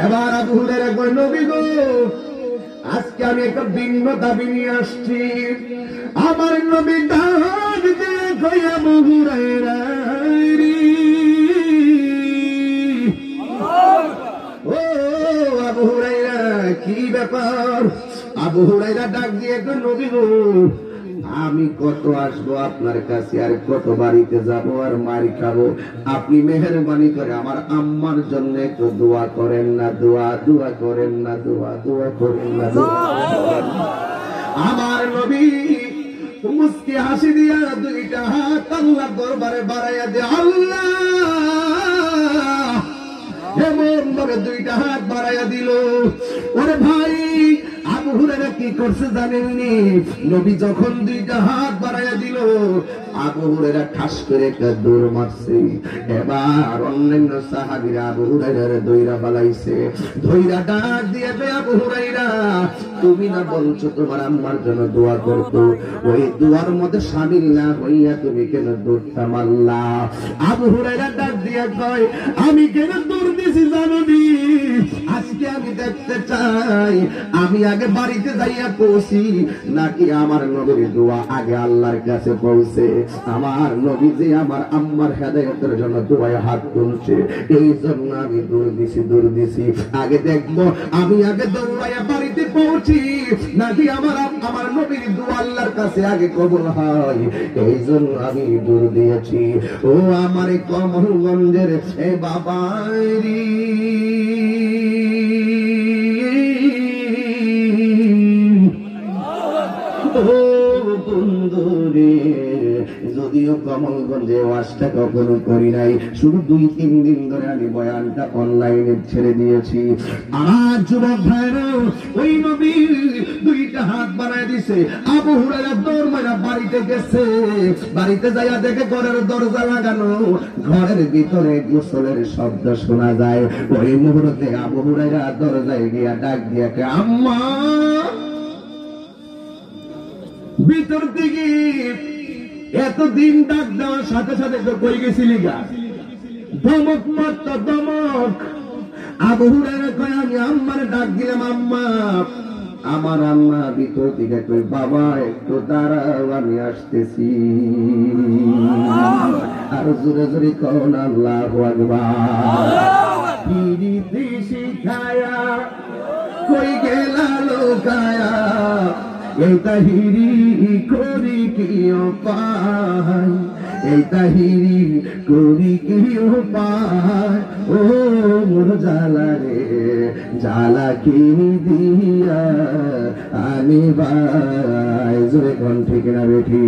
এবার আবু হুরায়রা কই, নবী গো, আজকে আমি একটা ভিন্ন দাবি নিয়ে আসছি। আমার নবী ডাক দিয়ে কই, আবু হুরায়রা কি ব্যাপার? আবু হুরায়রা ডাক দিয়ে, নবী গো, আমি কত আসবো আপনার কাছে, আর কত বাড়িতে যাব আর মার খাবো। আপনি মেহেরবানি করে আমার আম্মার জন্য একটু দোয়া করেন না, দোয়া দোয়া করেন না, দোয়া দোয়া করেন না। আমার নবী মুস্কি হাসি দিয়া 2টা হাত আল্লাহর দরবারে বাড়াইয়া দিয়ে, আল্লাহ এমন ভাবে 2টা হাত বাড়াইয়া দিল। ওরে ভাই, আবু হুরায়রা কি করছে জানেননি? নবী যখন 2টা হাত বাড়াইয়া দিল, আবু হুরায়রা ঠাস করে একটা দৌড় মারছে। এবার অন্যান্য সাহাবীরা আবু হুরায়রারে দইরা পালাইছে। দইরা ডাক দিয়ে, আবু হুরায়রা তুমি না বলছো তোমার আম্মার জন্য দোয়া করতো, ওই দোয়ার মধ্যে শামিল না হইয়া তুমি কেন দৌড়টা মারলা? আবু হুরায়রা ডাক দিয়ে কয়, আমি কেন দৌড় দিছি জানোনি? আজকে আমি দেখতে চাই আমি আগে বাড়িতে যাইয়া পৌঁছি নাকি আমার নবীর দোয়া আগে আল্লাহর কাছে পৌঁছে। আমার নবী যে আমার আম্মার হেদায়েতের জন্য দোয়ায় হাত তুলছে, এই জন্য আমি দৌড় দিছি। আগে দেখবো আমি আগে দৌড়াইয়া বাড়িতে পৌঁছি নাকি আমার নবীর দোয়া আল্লাহর কাছে আগে কবুল হয়, এই জন্য আমি দৌড় দিয়েছি। ও আমার কমলগঞ্জের এ বাবারি, যদিও কমলগঞ্জে ওয়াজটা কখনো করি নাই, শুধু 2-3 দিন ধরে আমি বয়ানটা অনলাইনে ছেড়ে দিয়েছি। আমার যুবক ভাইরা, ওই নবী 2টা হাত বাড়ায় দিছে। আবু হুরায়রা দৌড় মারা বাড়িতে গেছে। বাড়িতে যাইয়া দেখে ঘরের দরজা লাগানো, ঘরের ভিতরে গোসলের শব্দ শোনা যায়। ওই মুহূর্তে আবু হুরায়রা দরজায় গিয়া ডাক দিয়া, আম্মা। ভিতর থেকে এতদিন ডাক দেওয়ার সাথে সাথে তো কই গেছিলি গা, ধমক মাত্র ধমক। আবু হুরায়রা কয়, আমি আম্মারে ডাক দিলাম, আম্মা। আমার আম্মা ভিতর থেকে কই, বাবা একটু দাঁড়াও, আমি আসতেছি। আর জোরে জোরে কও না আল্লাহু আকবার। পিরিতি শিখায়া কই গেলা লোকায়া, এই তাহিরি করি কি পাই, এই তাহিরি করি কি উপায় ও মোর জালা রে জালা কি দিয়া আমি ভাই জোরে কোন ঠিক না বেঠি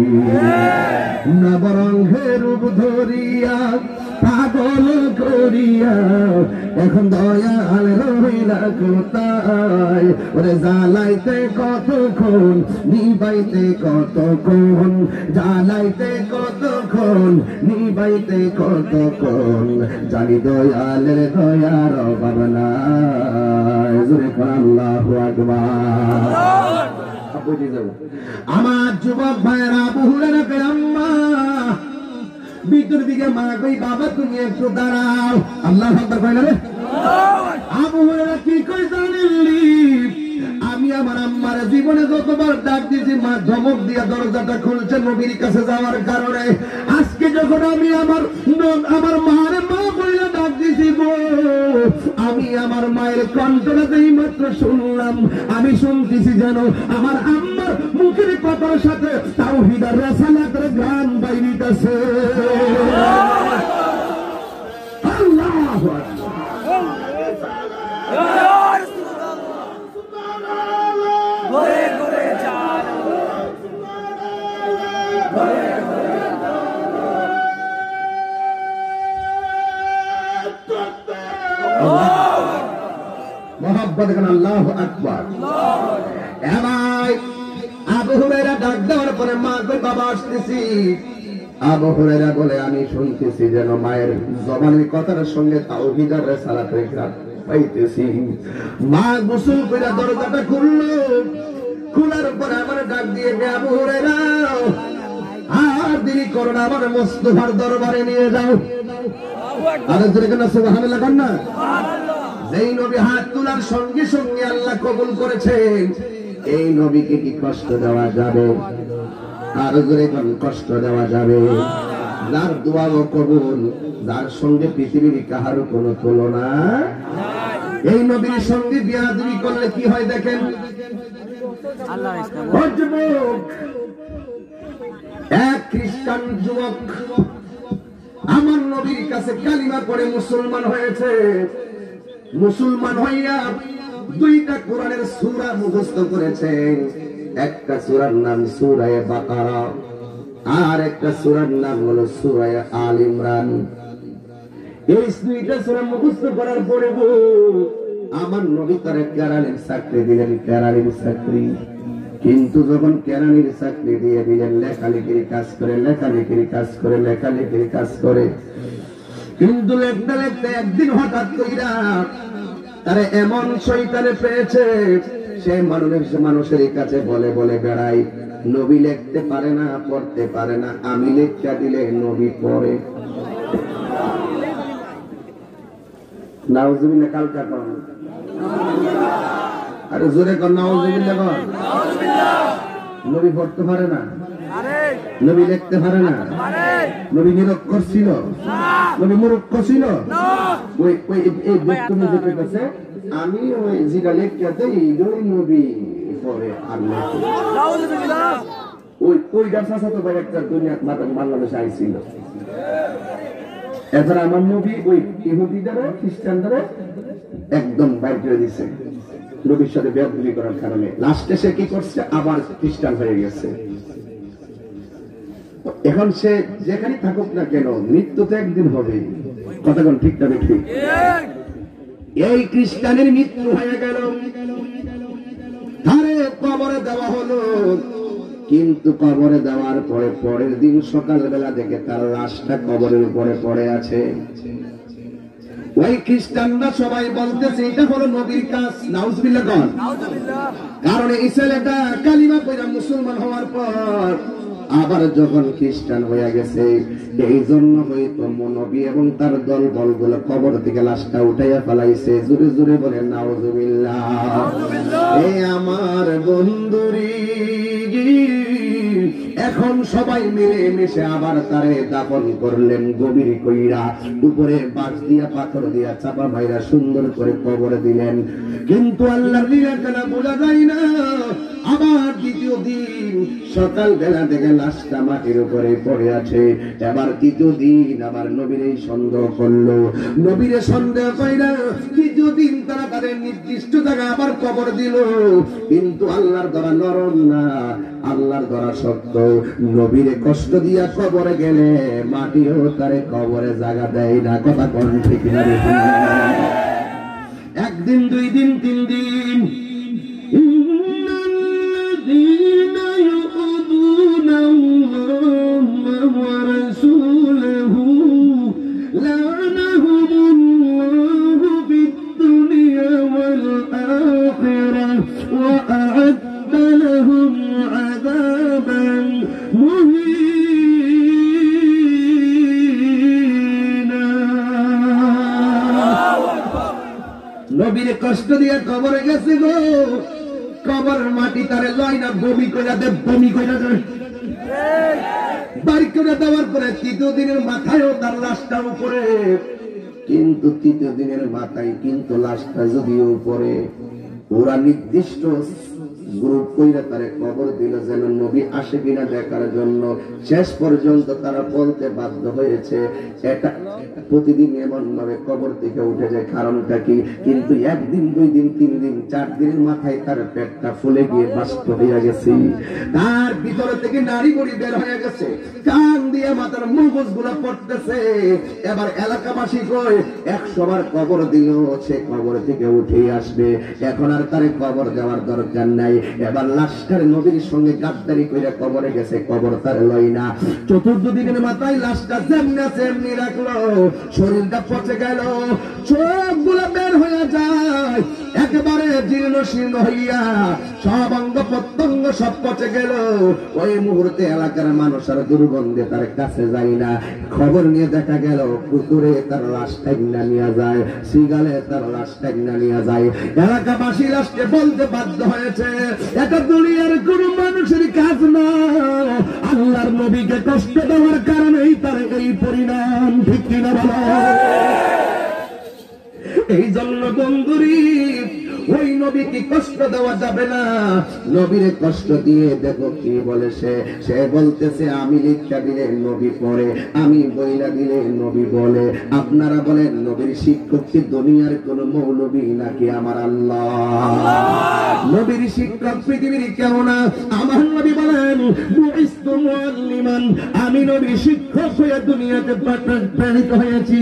না বরং রূপ ধরিয়া পাগল করিয়া এখন দয়াল রহিলা কোথায় ওরে জ্বালাইতে কতক্ষণ নিবাইতে কতক্ষণ জ্বালাইতে কতক্ষণ নিবাইতে কতক্ষণ জানি দয়ালের দয়ার অভাব নাই জোরে কোন আল্লাহু আকবার আমার যুবক ভাইয়েরা আবু হুরায়রা আম্মা ভিতর দিকে মা কই বাবা তুমি একটু দাঁড়াও আল্লাহু আকবার কইলা রে আবু হুরায়রা কি কই জানেননি আমি আমার আম্মার জীবনে যতবার ডাক দিয়েছি মা ধমক দিয়া দরজাটা খুলছে নবীর কাছে যাওয়ার কারণে আজকে যখন আমি আমার মার মা বলে ডাক দিয়েছি গো আমি আমার মায়ের কণ্ঠটাতেই মাত্র শুনলাম আমি শুনতেছি যেন আমার আম্মার মুখের কথার সাথে তাওহীদ আর রিসালাতের গান বাইরিতেছে আল্লাহু মোহাব্বত গান আল্লাহু আকবার ভাই আবু হুরায়রা ডাক দেওয়ার পরে মা কই বাবা আসতেছি আবু হুরায়রা বলে আমি শুনতেছি যেন মায়ের জবানের কথার সঙ্গে তাওহীদ আর রিসালাতের গান পাইতেছি মা গোসল কইরা দরজাটা খুললো খোলার পরে আমার ডাক দিয়ে আবু হুরায়রা আর দেরি করো না আমার মুস্তাফার দরবারে নিয়ে যাও আরে জোরে কেন সুবহানাল্লাহ কর না যেই নবী হাত তোলার সঙ্গে সঙ্গে আল্লাহ কবুল করেছেন এই নবীকে কি কষ্ট দেওয়া যাবে আর জোরে কোন কষ্ট দেওয়া যাবে যার দোয়া কবুল যার সঙ্গে পৃথিবীর কাহারও কোনো তুলনা এই নবীর সঙ্গে বিয়াদবি করলে কি হয় দেখেন এক খ্রিস্টান যুবক আমার নবীর কাছে কালিমা পড়ে মুসলমান হয়েছে মুসলমান হইয়া দুইটা কোরআনের সূরা মুখস্থ করেছে একটা সূরার নাম সূরা বাকারা আর একটা সূরার নাম হলো সূরা আল ইমরান এই দুইটা সূরা মুখস্থ করার পরে আমার নবী তার কেরানির চাকরি দিলেন কেরানির চাকরি কিন্তু যখন কেরানির চাকরি দিয়ে দিলেন লেখালেখির কাজ করে লেখালেখির কাজ করে লেখালেখির কাজ করে কিন্তু লিখতে লিখতে একদিন হঠাৎ কইরা তারে এমন শয়তানে পেয়েছে সে মানুষের কাছে বলে বলে বেড়াই নবী লিখতে পারে না পড়তে পারে না আমি লেখা দিলে নবী পড়ে নাউজুবিল্লাহ কালকা কোন আরে জোরে কোন নাউজুবিল্লাহ কোন নবী পড়তে পারে না নবী লিখতে পারে না নবী নিরক্ষর ছিল নবী মূর্খ ছিল ওই এই বক্তব্য যেতে গেছে আমি ওই যেটা লিখতে দেই ওই নবী পড়ে আল্লাহ ওই গাছা তো ভাই একটা দুনিয়া বাংলাদেশে আইছিল এছাড়া আমার নবী ওই ইহুদিদের খ্রিস্টানদের একদম বাইর করে দিছে নবীর সাথে বেয়াদবি করার কারণে লাস্টে সে কি করছে আবার খ্রিস্টান হয়ে গেছে এখন সে যেখানে থাকুক না কেন মৃত্যু তো একদিন হবে কথা কোন ঠিক না ঠিক এই খ্রিস্টানের মৃত্যু হয়ে গেল তারে কবরে দেওয়া হলো কিন্তু কবরে দেওয়ার পরে পরের দিন সকালবেলা দেখে তার লাশটা কবরের উপরে পড়ে আছে ওই খ্রিস্টানরা সবাই বলতেছে এটা হলো নবীর কাজ নাউজুবিল্লাহ কোন কারণ এই ছেলেটা কালিমা পড়া মুসলমান হওয়ার পর আবার যখন খ্রিস্টান হয়ে গেছে এই জন্য হয়তো নবী এবং তার দল বলগুলো কবর থেকে লাশটা উঠাইয়া ফেলাইছে জোরে জোরে বলে নাউজুবিল্লাহ এই আমার বন্ধুরি এখন সবাই মিলে মিশে আবার তারে দাফন করলেন গভীর কইরা উপরে বাঁশ দিয়া পাথর দিয়া চাপা মাইরা সুন্দর করে কবরে দিলেন কিন্তু আল্লাহর লীলা কেন বোঝা যায় না আবার দ্বিতীয় দিন সকাল বেলা থেকে লাশটা মাটির উপরে পড়ে আছে। এবার তৃতীয় দিন আবার নবীর এই সন্দেহ করলো, নবীর সন্দেহ কইরা তৃতীয় দিন তারা তাদের নির্দিষ্ট জায়গায় আবার কবর দিল। কিন্তু আল্লাহর দ্বারা নরম না, আল্লাহর দ্বারা শক্ত। নবীরে কষ্ট দিয়া কবরে গেলে মাটিও তারে কবরে জায়গা দেয় না। কথা কোন ঠিক না? একদিন, দুই দিন, তিন দিন। নবীরে কষ্ট দিয়ে কবরে গেছে গো, কবরের মাটি তারে লয় না, বমি কইরা দে, বমি কইরা দে। বাড়ি করে দেওয়ার পরে তৃতীয় দিনের মাথায়ও তার লাশটা উপরে, কিন্তু তৃতীয় দিনের মাথায় কিন্তু লাশটা যদিও উপরে, ওরা নির্দিষ্ট গ্রুপ কইরা তারে কবর দিল যেন নবী আসে কিনা দেখার জন্য। শেষ পর্যন্ত তারা বলতে বাধ্য হয়েছে এটা প্রতিদিন এমন ভাবে কবর থেকে উঠে যায়, কারণটা কি? কিন্তু একদিন, দুই দিন, তিন দিন, চার দিনের মাথায় তার পেটটা ফুলে গিয়ে বাষ্প হয়ে গেছে, তার ভিতরে থেকে নাড়ি বড়ি বের হয়ে গেছে, কান দিয়ে মাথার মগজ গুলা পড়তেছে। এবার এলাকাবাসী কয় 100 বার কবর দিল সে কবর থেকে উঠে আসবে, এখন আর তারে কবর দেওয়ার দরকার নাই। এবার লাশটার নবীর সঙ্গে গাদ্দারি কইরা কবরে গেছে, কবর তার লয় না। চতুর্থ দিনের মাথায় লাশটা যেমনি রাখলো, শরীরটা পচে গেল, চোখ গুলা বের হয়ে যায়, একেবারে জীর্ণ শীর্ণ হইয়া সব অঙ্গ প্রত্যঙ্গ সব পচে গেল। ওই মুহূর্তে এলাকার মানুষ আর দুর্গন্ধে তার কাছে যায় না। খবর নিয়ে দেখা গেল পুকুরে তার লাশটা না নিয়ে যায়, সিগালে তার লাশটা না নিয়ে যায়। এলাকাবাসী লাশকে বলতে বাধ্য হয়েছে এটা দুনিয়ার কোন মানুষের কাজ না, আল্লাহর নবীকে কষ্ট দেওয়ার কারণেই তার এই পরিণাম। ঠিক কিনা বলো? এই জন্য বন্ধুরি ওই নবীকে কষ্ট দেওয়া যাবে না। নবীরে কষ্ট দিয়ে দেখো কি বলে সে বলতেছে আমি লিখা দিলে নবী পড়ে, আমি বইলা দিলে নবী বলে। আপনারা বলেন নবীর শিক্ষক কি দুনিয়ার কোন মৌলবী নাকি আমার আল্লাহ? নবীর শিক্ষক পৃথিবীর কেউ না। আমার নবী বলেন বুইস্তু মুআল্লিমান, আমি নবীর শিক্ষক হয়ে দুনিয়াতে প্রেরিত হয়েছি,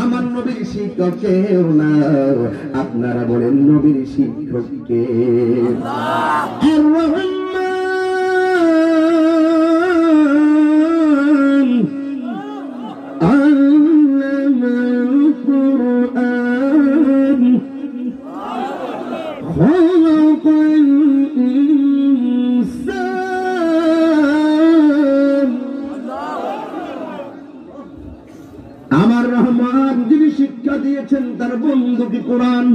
আমার নবীর শিক্ষক কেউ না। আপনারা বলেন নবীর শিক্ষক কে? আর রহমান আল্লামাল কুরআন খালাকাল ইনসান। আমার রহমান যিনি শিক্ষা দিয়েছেন তার বন্ধু কি কোরআন।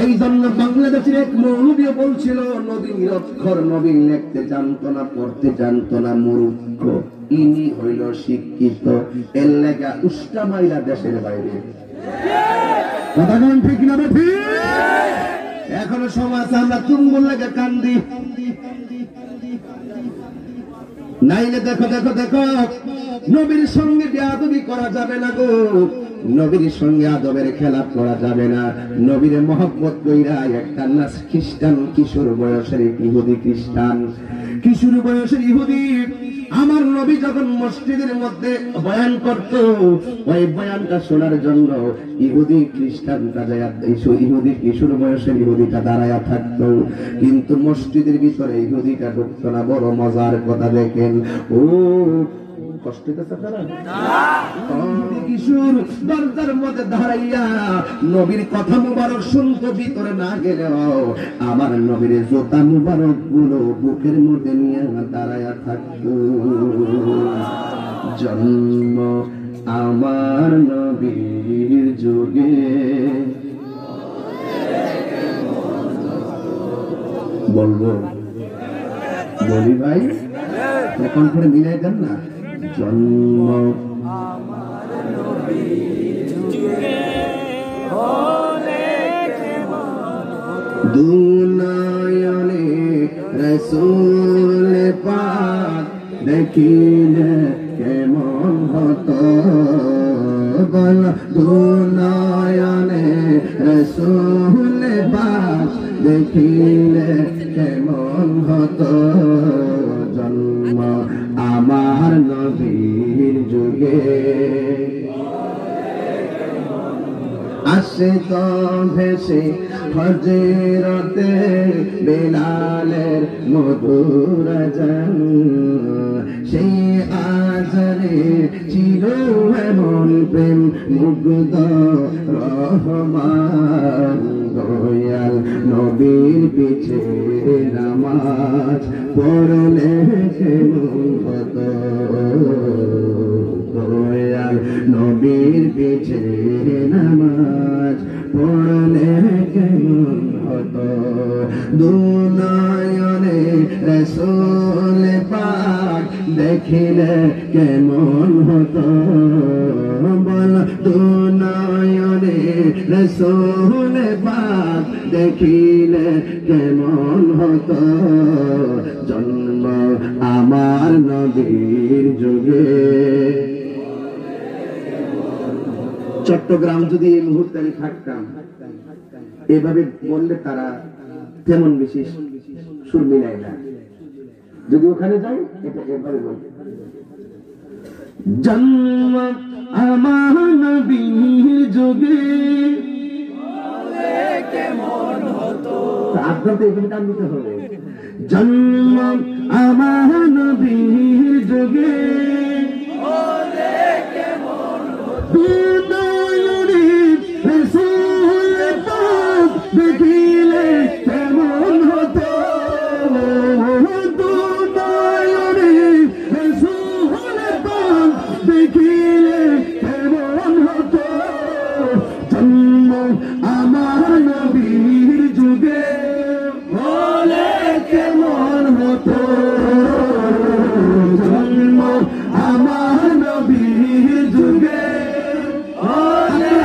এই জন্য বাংলাদেশের এক মৌলবী বলছিল নবীর অক্ষর নবী লিখতে জানতো না, পড়তে জানতো না, মূর্খ। ইনি হইল শিক্ষিত, এর লেগা উষ্টা মাইরা দেশের বাইরে। কথা কোন ঠিক না? ঠিক। এখনো সমাজ আমরা তুমুল লেগে কান্দি। নাইলে দেখো দেখো দেখো নবীর সঙ্গে বেয়াদবি করা যাবে না গো, নবীর সঙ্গে আদবের খেলা করা যাবে না। নবীর মহব্বত কইরা একটা নাস খ্রিস্টান কিশোর বয়সের ইহুদি খ্রিস্টান কিশোর বয়সের ইহুদি আমার নবী যখন মসজিদের মধ্যে বয়ান করত, ওই বয়ানটা শোনার জন্য ইহুদি খ্রিস্টানটা ইহুদি কিশোর বয়সের ইহুদিটা দাঁড়ায়া থাকতো, কিন্তু মসজিদের ভিতরে ইহুদিটা ঢুকতো না। বড় মজার কথা দেখেন, ও কষ্ট কিশোর দরজার মধ্যে দাঁড়াইয়া নবীর কথা মুবারক শুনতে ভিতরে না গেলেও আমার নবীর জোতা মুবারক গুলো বুকের মধ্যে নিয়ে দাঁড়াইয়া থাকতো। জন্ম আমার নবীর যুগে, বলবো বলি ভাই এখন করে মিলাই দেন না। জন্ম দুনয়নে রসূল পাক দেখিলে কেমন হতো বল দুনয়নে রসূল পাক দেখিলে কেমন হতো জন্ম আমার নবীর যুগে আসে তো ভেসে ফজরতে বেলালের মধুর আযান সেই আজানে চির এমন প্রেম মুগ্ধ রহমান দয়াল নবীর পিছে নামাজ পড়লে কেমন হতো দয়াল নবীর পিছে নামাজ পড়লে কেমন হতো দুনয়নে রসূল পাক দেখিলে কেমন হতো বল দুনয়নে রসূল পাক দেখিলে কেমন হতো জন্ম আমার নবীর যুগে চট্টগ্রাম যদি এই মুহূর্তে আমি থাকতাম এভাবে বললে তারা তেমন বেশি সুর মিলায় না যদি ওখানে যাই এটা এভাবে বলবে জন্ম আমার নবীর যুগে কেমন হতো আপনাকে এখানে টান দিতে হবে জন্ম আমার নবীর যুগে কেমন হতো দেখিলে কেমন হতো দেখিলে কেমন হতো জন্ম আমার নবীর যুগে বলে কেমন হতো জন্ম আমার নবীর যুগে বলে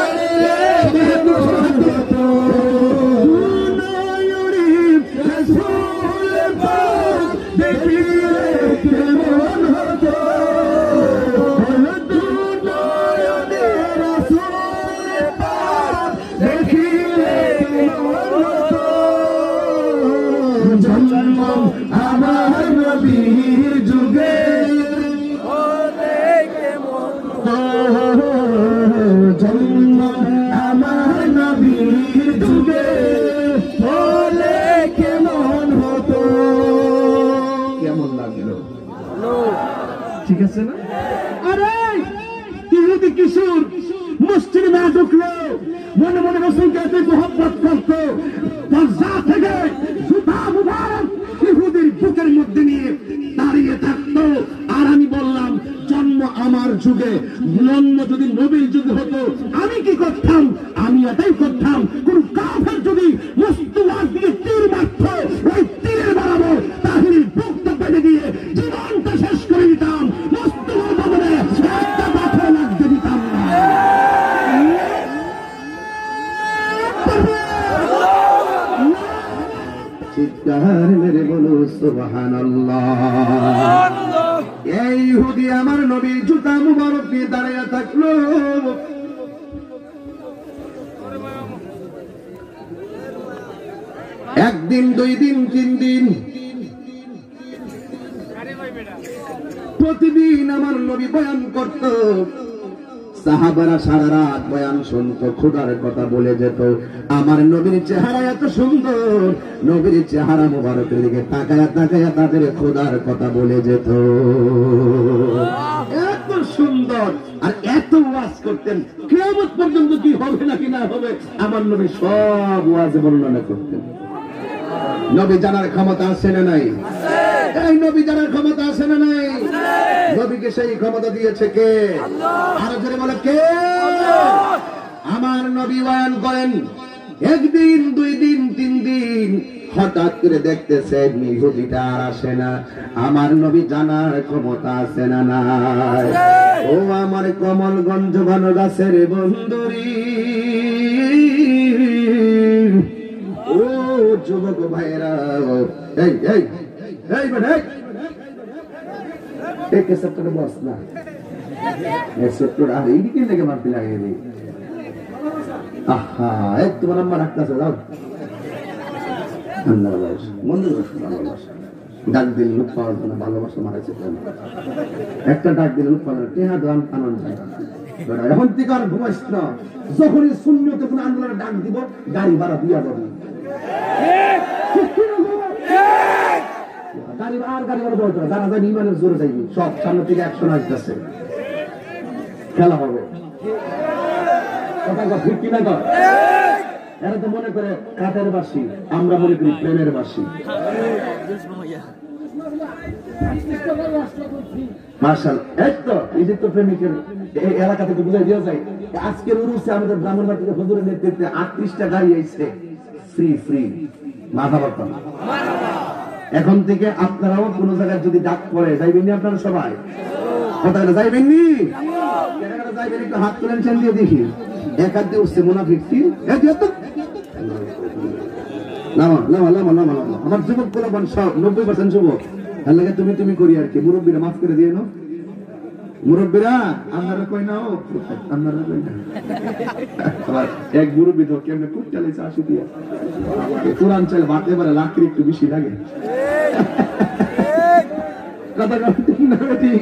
কেমন হতো আমার নবীর যুগে জন্ম আমার নবীর যুগে বলে কেমন হতো কেমন লাগলো ঠিক আছে না আরে ইহুদি কিশোর মসজিদে না ঢুকলো মনে মনে রসুলকে এত মোহব্বত করতো দরজা থেকে জুতা মুবারক ইহুদির বুকের মধ্যে নিয়ে দাঁড়িয়ে থাকতো আর আমি বললাম জন্ম আমার যুগে জন্ম যদি নবীর যুগে হতো আমি কি করতাম আমি এটাই করতাম কোন কাফের যদি মুস্তুয়ার দিকে তীর মারত ওই তীরের বরাবর তাহিনীর বুকটা পেটে দিয়ে জীবনটা শেষ করে দিতাম মুস্তুয়ার বদলে একটা পাথর লাগতে দিতাম না চিৎকার মেরে বলো সুবহানাল্লাহ এই ইহুদি আমার নবীর জুতা মুবারক দিয়ে দাঁড়িয়ে থাকলো একদিন দুই দিন তিন দিন প্রতিদিন আমার নবী বয়ান করত সাহাবারা সারা রাত বয়ান শুনতো খোদার কথা বলে যেত আমার নবীর চেহারা এত সুন্দর নবীর চেহারা মুবারকের দিকে তাকায়া তাকায়া তাদের খোদার কথা বলে যেত এত সুন্দর আর এত ওয়াজ করতেন কিয়ামত পর্যন্ত কি হবে নাকি না হবে আমার নবী সব ওয়াজে বর্ণনা করতেন নবী জানার ক্ষমতা আছে না নাই? এই নবী জানার ক্ষমতা আছে না নাই? নবীকে সেই ক্ষমতা দিয়েছে কে? আরো জোরে বলে কে? আমার নবী বয়ান করেন, একদিন, 2 দিন, 3 দিন হঠাৎ করে দেখতেছেন ইহুদিটা আর আসে না। আমার নবী জানার ক্ষমতা আছে না নাই? ও আমার কমলগঞ্জ ঘন গাছের বন্ধুরি, ও যুবক ভাইরা, এই এই এই বেটা, এই কেসেটটা বস না, এই সেক্টর আর এইদিকে লেগে মারতে লাগে রে। আহা, এই তোমার নাম্বার রাখতেছে, যাও ডাক দিল লোক পাওয়ার জন্য, ভালোবাসা মারাইছে একটা ডাক দিল লোক পাওয়ার টেহা দাম আনন্দ যায়। এখন থেকে আর ঘুমাইস না, যখনই শূন্যতে কোন আন্দোলনে ডাক দিব গাড়ি ভাড়া দিয়া যাবে, গাড়ি ভাড়া বলতে যারা যায় ইমানের জোরে যাইবি, সব সামনে থেকে 100 আসতেছে, খেলা হবে। কথা ঠিক কিনা কর? এরা তো মনে করে কাঠের বাসি, আমরা মনে করি প্রেমের বাসি। মার্শাল, এই তো এই যে তো প্রেমিকের এই এলাকা থেকে বুঝাই দেওয়া যায়। আজকের উরুসে আমাদের ব্রাহ্মণবাড়ি থেকে হুজুরের নেতৃত্বে 38টা গাড়ি আইছে ফ্রি ফ্রি, মাথা বর্তমান। এখন থেকে আপনারাও কোন জায়গায় যদি ডাক পড়ে যাইবেন নি? আপনারা সবাই কথা যাইবেন নি? যাইবেন? একটু হাত তুলেন, চেন দিয়ে দেখি। এক হাত দিয়ে উঠছে মুনাফিক, আমার যুবক বলবেন সব 90% যুবক, তার লাগে তুমি তুমি করি আর কি। মুরব্বীরা মাফ করে দিয়ে নো, মুরব্বীরা আপনারা কই না, আপনারা কই না। এক মুরব্বী তো কেমনে কুটটা লেছে 80 দিয়ে কোরআন চাইলে বাড়তে পারে, লাখের একটু বেশি লাগে। কথা ঠিক না ঠিক?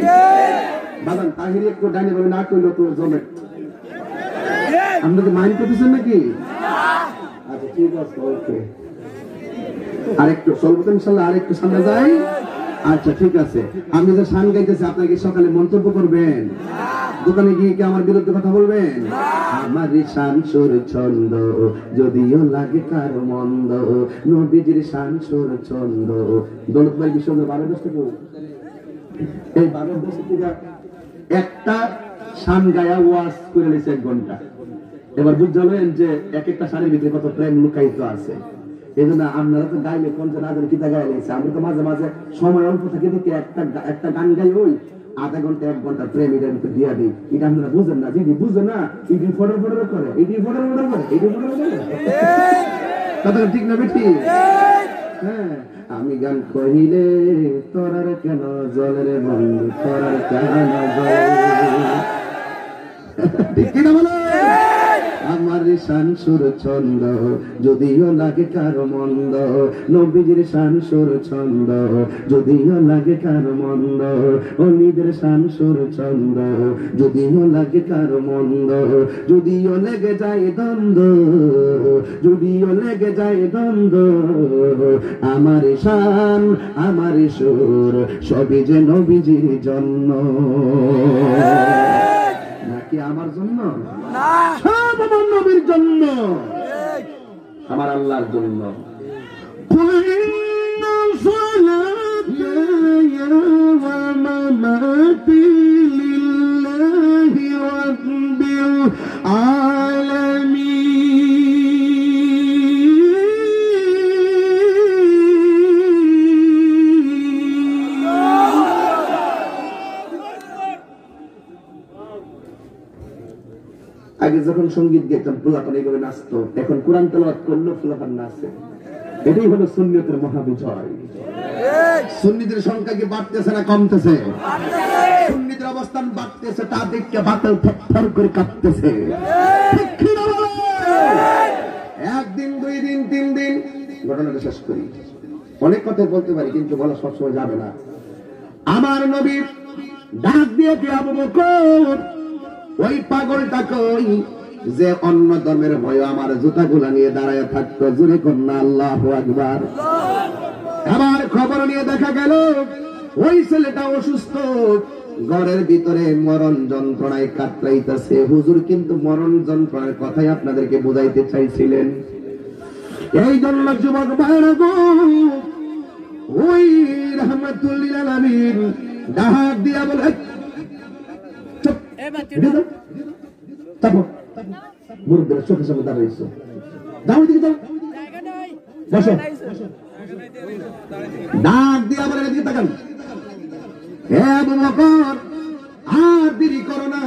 বাদান তাহিরি একটু ডাইনে ভাবে না কইলো তো জমে। আপনাদের মাইন্ড করতেছেন নাকি? আচ্ছা ঠিক আছে, ওকে। আরেকটু চলবো ইনশাল্লাহ, আরেকটু সামনে যাই। আচ্ছা ঠিক আছে, আমি যে শান গাইতেছি আপনাকে সকালে মন্তব্য করবেন, দোকানে গিয়ে কি আমার বিরুদ্ধে কথা বলবেন? আমার শান সুর ছন্দ যদিও লাগে কারো মন্দ, নবীজির শান সুর ছন্দ। দৌলত ভাই বিশ্বনাথ 12 থেকে এই 12 থেকে একটা শান গায়া ওয়াজ করে নিয়েছে 1 ঘন্টা। এবার বুঝলেন যে এক একটা শানের ভিতরে কত প্রেম লুকায়িত আছে। এই জন্য আপনারা তো গাইলে 50 হাজার কিতা গায়ে নিয়েছে, আমরা তো মাঝে মাঝে সময় অল্প থাকে দেখি একটা গান গাই ওই আধা ঘন্টা 1 ঘন্টা প্রেম এটার ভিতরে দিয়া দিই। এটা আপনারা বুঝেন না, দিদি বুঝে না, ইডি ফটো ফটো করে, ইডি ফটো ফটো করে, ইডি ফটো ফটো করে। কথা ঠিক না বেটি? হ্যাঁ, আমি গান কহিলে তোরার কেন জলের বন্ধু, তোরার কেন জল, ঠিক কিনা বলো? আমার শান সুর ছন্দ যদিও লাগে কারো মন্দ, নবীজির শান সুর ছন্দ যদিও লাগে কারো মন্দ, অলিদের শান সুর ছন্দ যদিও লাগে কারো মন্দ, যদিও লেগে যায় দ্বন্দ্ব, যদিও লেগে যায় দ্বন্দ্ব, আমার শান আমার সুর সবই যে নবীজির জন্য, নাকি আমার জন্য? সব আমার নবীর জন্য, আমার আল্লাহর জন্য। আগে যখন সঙ্গীত গাইতাম ফুলাপান এইভাবে নাচতো, এখন কোরআন তেলাওয়াত করলেও ফুলাপান নাচে। এটাই হলো সুন্নিয়তের মহাবিজয়। সুন্নিদের সংখ্যা কি বাড়তেছে না কমতেছে? সুন্নিদের অবস্থান বাড়তেছে, তা দেখে বাতিল থরথর করে কাঁপতেছে। একদিন, 2 দিন, 3 দিন, ঘটনাটা শেষ করি। অনেক কথা বলতে পারি কিন্তু বলা সবসময় যাবে না। আমার নবী ডাক দিয়ে কি আবু বকর, ওই পাগলটা কই যে অন্য ধর্মের ভয় আমার জুতাগুলা নিয়ে দাঁড়ায় থাকতো, জুড়ে কন্যা আল্লাহু আকবার। আমার খবর নিয়ে দেখা গেল ওই ছেলেটা অসুস্থ, ঘরের ভিতরে মরণ যন্ত্রণায় কাতরাইতেছে। হুজুর কিন্তু মরণ যন্ত্রণার কথাই আপনাদেরকে বুঝাইতে চাইছিলেন। এই জন্য যুবক ভাইরা গো, ওই রাহমাতুল লিল আলামিন ডাক দিয়া বলে, চুপ তারপর মুরব্বীরা চোখের সামনে দাঁড়িয়েছে, দাও দিকে দাও, বসো। ডাক দিয়া বলে, এদিকে তাকান, হে আবু বকর, আর দেরি করো না।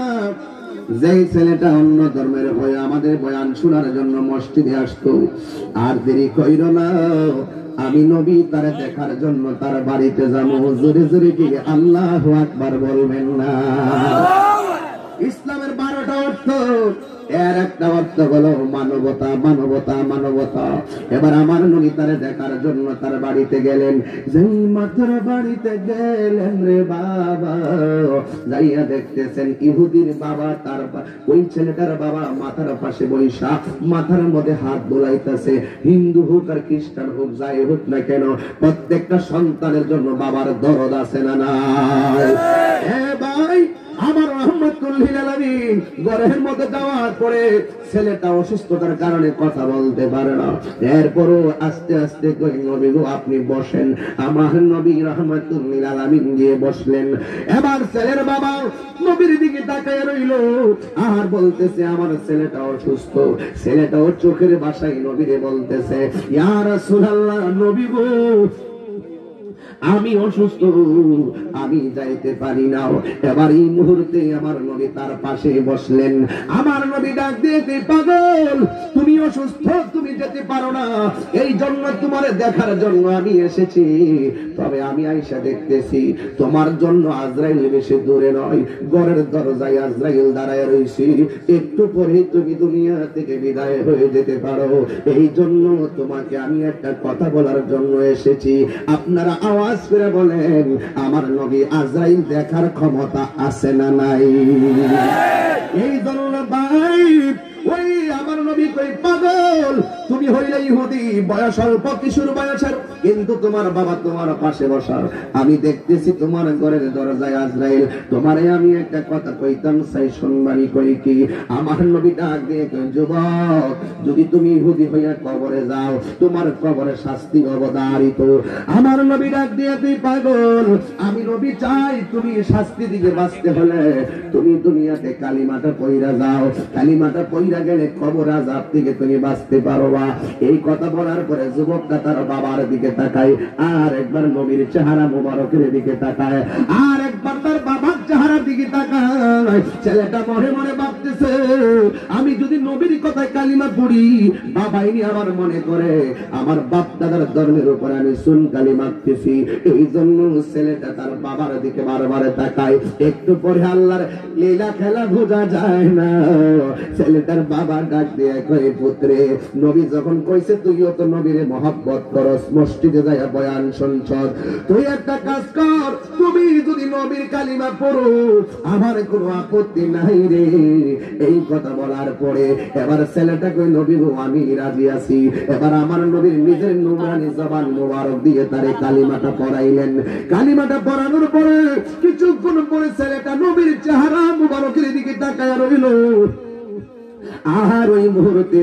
যেই ছেলেটা অন্য ধর্মের হয়ে আমাদের বয়ান শোনার জন্য মসজিদে আসতো, আর দেরি কইরো না, আমি নবী তারে দেখার জন্য তার বাড়িতে যাবো। জোরে জোরে কি আল্লাহু আকবার বলবেন না? ইসলামের 12টা অর্থ, এর একটা অর্থ হলো মানবতা, মানবতা, মানবতা। এবার আমার নবী তারে দেখার জন্য তার বাড়িতে গেলেন। যেই মাত্র বাড়িতে গেলেন রে বাবা, যাইয়া দেখতেছেন ইহুদির বাবা, তার ওই ছেলেটার বাবা মাথার পাশে বৈশা, মাথার মধ্যে হাত বোলাইতেছে। হিন্দু হোক আর খ্রিস্টান হোক, যাই হোক না কেন, প্রত্যেকটা সন্তানের জন্য বাবার দরদ আছে না নাই? ভাই আমার রাহমাতুল লিল আলামিন ঘরের মধ্যে যাওয়ার পরে ছেলেটা অসুস্থতার কারণে কথা বলতে পারে না। এরপরও আস্তে আস্তে কই, নবী গো আপনি বসেন। আমার নবী রাহমাতুল লিল আলামিন গিয়ে বসলেন। এবার ছেলের বাবা নবীর দিকে তাকায় রইল, আর বলতেছে আমার ছেলেটা অসুস্থ। ছেলেটাও চোখের ভাষায় নবীরে বলতেছে, ইয়া রাসূলুল্লাহ, নবী গো আমি অসুস্থ, আমি যাইতে পারি না। এবার এই মুহূর্তে আমার নবী তার পাশে বসলেন। আমার নবী ডাক দিয়ে, পাগল, তুমি অসুস্থ, তুমি যেতে পারো না, এই জন্য তোমার দেখার জন্য আমি এসেছি। তবে আমি আয়েশা দেখতেছি তোমার জন্য আজরাইল বেশি দূরে নয়, ঘরের দরজায় আজরাইল দাঁড়ায় রয়েছি, একটু পরে তুমি দুনিয়া থেকে বিদায় হয়ে যেতে পারো। এই জন্য তোমাকে আমি একটা কথা বলার জন্য এসেছি। আপনারা আওয়াজ করে বলেন, আমার নবী আজরাইল দেখার ক্ষমতা আছে না নাই? এই জন্য ভাই ওই আমার নবী কই, পাগল, তুমি হইলে ইহুদি, বয়স অল্প, কিশোর বয়সের, কিন্তু তোমার বাবা তোমার পাশে বসা, আমি দেখতেছি তোমার ঘরের দরজায় আজরাইল। তোমারে আমি একটা কথা কইতাম চাই, শুনবানি কই কি? আমার নবী ডাক দিয়ে কই, যুবক, যদি তুমি ইহুদি হইয়া কবরে যাও, তোমার কবরে শাস্তি অবধারিত। আমার নবী ডাক দিয়ে, তুই পাগল, আমি নবী চাই তুমি শাস্তি দিকে বাঁচতে হলে তুমি দুনিয়াতে কালিমাটা পইরা যাও, কালিমাটা পইরা গেলে কবর আযাব থেকে তুমি বাঁচতে পারবা। এই কথা বলার পরে যুবকটা তার বাবার দিকে তাকায়, আর একবার নবীর চেহারা মোবারকের দিকে তাকায়, আর একবার তার বাবার চেহারার দিকে তাকায়। ছেলেটা মনে মনে ভাবতেছে, আমি যদি নবীর কথায় কালিমা পড়ি, বাবাই নি আমার মনে করে আমার বাপ দাদার ধর্মের উপর আমি সুন কালিমা মারতেছি। এই জন্য ছেলেটা তার বাবার দিকে বারবার তাকায়। একটু পরে আল্লাহর লীলা খেলা বোঝা যায় না। ছেলেটার বাবা ডাক দিয়ে কয়, পুত্রে, নবী যখন কইছে তুইও তো নবীরে মহব্বত করস, মসজিদে যাইয়া বয়ান শুনছ, তুই একটা কাজ কর, তুমি যদি নবীর কালিমা পড়ো আমার কোনো আপত্তি নাই রে। এই কথা বলার পরে এবার ছেলেটা কই, নবী গো আমি রাজি আছি। এবার আমার নবীর নিজের নুরানি জবান মোবারক দিয়ে তারে কালিমাটা পড়াইলেন। কালিমাটা পড়ানোর পরে কিছুক্ষণ পরে ছেলেটা নবীর চেহারা মোবারকের দিকে তাকায় রইল। আর ওই মুহূর্তে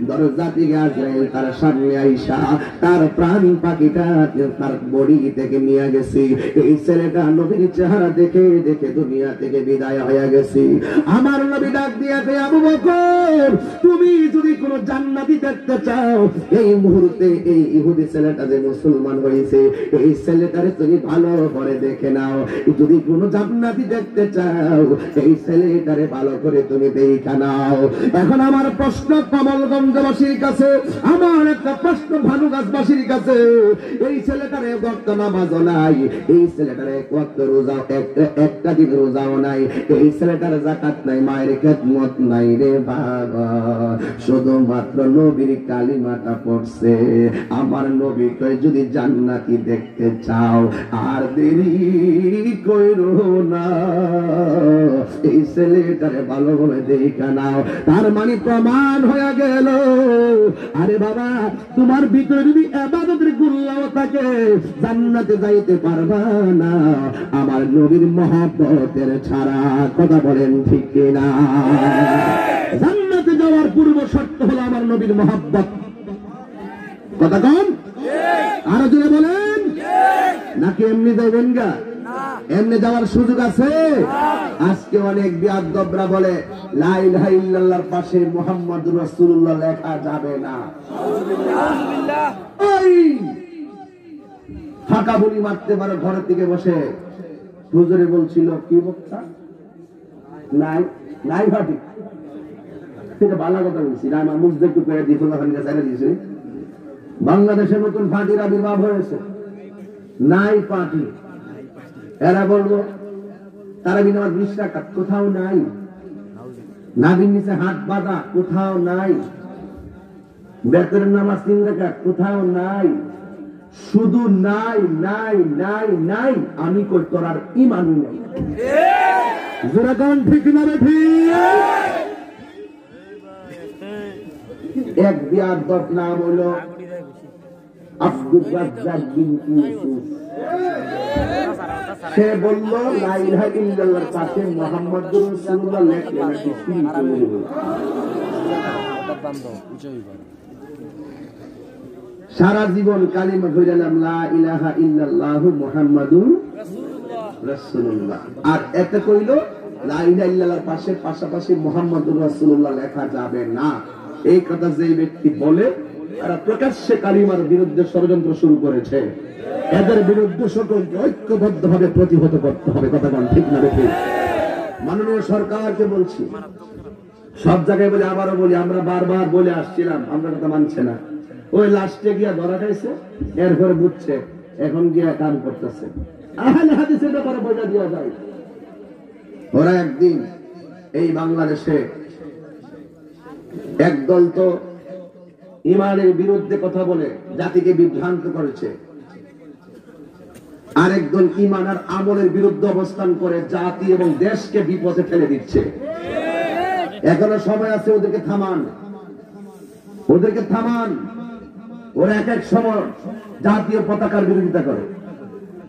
দরজা থেকে আজরাইল তার সামনে আইসা তার প্রাণ পাখিটা তার বডি থেকে নিয়ে গেছে। এই ছেলেটা নবীর চেহারা দেখে দেখে দুনিয়া থেকে বিদায় হয়ে গেছে। আমার নবী ডাক দিয়ে কয়, আবু বকর, তুমি যদি কোনো জান্নাতি দেখতে চাও, এই মুহূর্তে এই ইহুদি ছেলেটা যে মুসলমান হয়েছে, এই ছেলেটারে তুমি ভালো করে দেখে নাও। যদি কোনো জান্নাতি দেখতে চাও, এই ছেলেটারে ভালো করে তুমি দেখা নাও। এখন আমার প্রশ্ন কমলগঞ্জবাসীর কাছে, আমার একটা প্রশ্ন ভানুগাছবাসীর কাছে, এই ছেলেটার এক ওয়াক্ত নামাজও নাই, এই ছেলেটার এক ওয়াক্ত রোজাও, একটা দিন রোজাও নাই, এই ছেলেটার যাকাত নাই, মায়ের খেদমত নাই রে বাবা, শুধুমাত্র নবীর কালিমাটা পড়ছে। আমার নবী কয়, যদি জান্নাতি দেখতে চাও আর দেরি কইরো না, এই ছেলেটারে ভালোভাবে দেখা নাও। তার মানে প্রমাণ হয়ে গেল, আরে বাবা, তোমার ভিতরে যদি ইবাদতের গুল্লাও থাকে, জান্নাতে যাইতে পারবা না আমার নবীর মহব্বতের ছাড়া। কথা বলেন ঠিক কিনা? জান্নাতে যাওয়ার পূর্ব শর্ত হলো আমার নবীর মহব্বত। কথা কন, আরো জোরে বলেন। নাকি এমনি যাইবেন গা? এমনি যাওয়ার সুযোগ আছে? আজকে অনেক বিয়াদবরা বলে লা ইলাহা ইল্লাল্লাহর পাশে মুহাম্মাদুর রাসূলুল্লাহ লেখা যাবে না। ওই ফাঁকা বলি মারতে পারো ঘরের থেকে বসে। হুজুরে বলছিল কি বক্তা নাই নাই ভাটি, সেটা ভালো কথা বলছি না। আমার মুখ দেখতে করে দিয়ে ছেড়ে দিয়েছি। বাংলাদেশে নতুন পার্টির আবির্ভাব হয়েছে, নাই পার্টি। এরা বলবো তারা বিনামাজ 20 টাকা, কোথাও নাই। নাবির নিচে হাত বাঁধা, কোথাও নাই। বেতনের নামাজ 3 রাকাত, কোথাও নাই। শুধু নাই নাই নাই নাই। আমি কই তোর আর ইমানই নাই। ঠিক না বেঠি? এক বিয়াদব নাম হলো আব্দুর রাজ্জাক বিন ইউসুফ। সে বলল লা ইলাহা ইল্লাল্লাহর পাশে মুহাম্মাদুর রাসূলুল্লাহ লেখা নাকি সারা জীবন কালিমা কইলাম লা ইলাহা ইল্লাল্লাহু মুহাম্মাদুর রাসূলুল্লাহ। আর এতে কইল লা ইলাহা ইল্লাল্লাহর পাশে পাশাপাশি মুহাম্মাদুর রাসূলুল্লাহ লেখা যাবে না। এই কথা যেই ব্যক্তি বলে তারা প্রকাশ্যে কালিমার বিরুদ্ধে ষড়যন্ত্র শুরু করেছে। এদের বিরুদ্ধে সকলকে ঐক্যবদ্ধভাবে প্রতিহত করতে হবে। কথা বল ঠিক না বেঠিক? মাননীয় সরকারকে বলছি, সব জায়গায় বলে আবারও বলি, আমরা বারবার বলে আসছিলাম, আমরা কথা মানছে না। ওই লাস্টে গিয়া ধরা খাইছে, এরপরে বুঝছে, এখন গিয়া কাম করতেছে। আহলে হাদিসের ব্যাপারে বোঝা দেওয়া যায়। ওরা একদিন এই বাংলাদেশে একদল তো ইমানের বিরুদ্ধে কথা বলে জাতিকে বিভ্রান্ত করেছে, আরেকদল ইমান আর আমলের বিরুদ্ধে অবস্থান করে জাতি এবং দেশকে বিপদে ফেলে দিচ্ছে। এখনো সময় আছে, ওদেরকে থামান, ওদেরকে থামান। ওরা এক এক সময় জাতীয় পতাকার বিরোধিতা করে,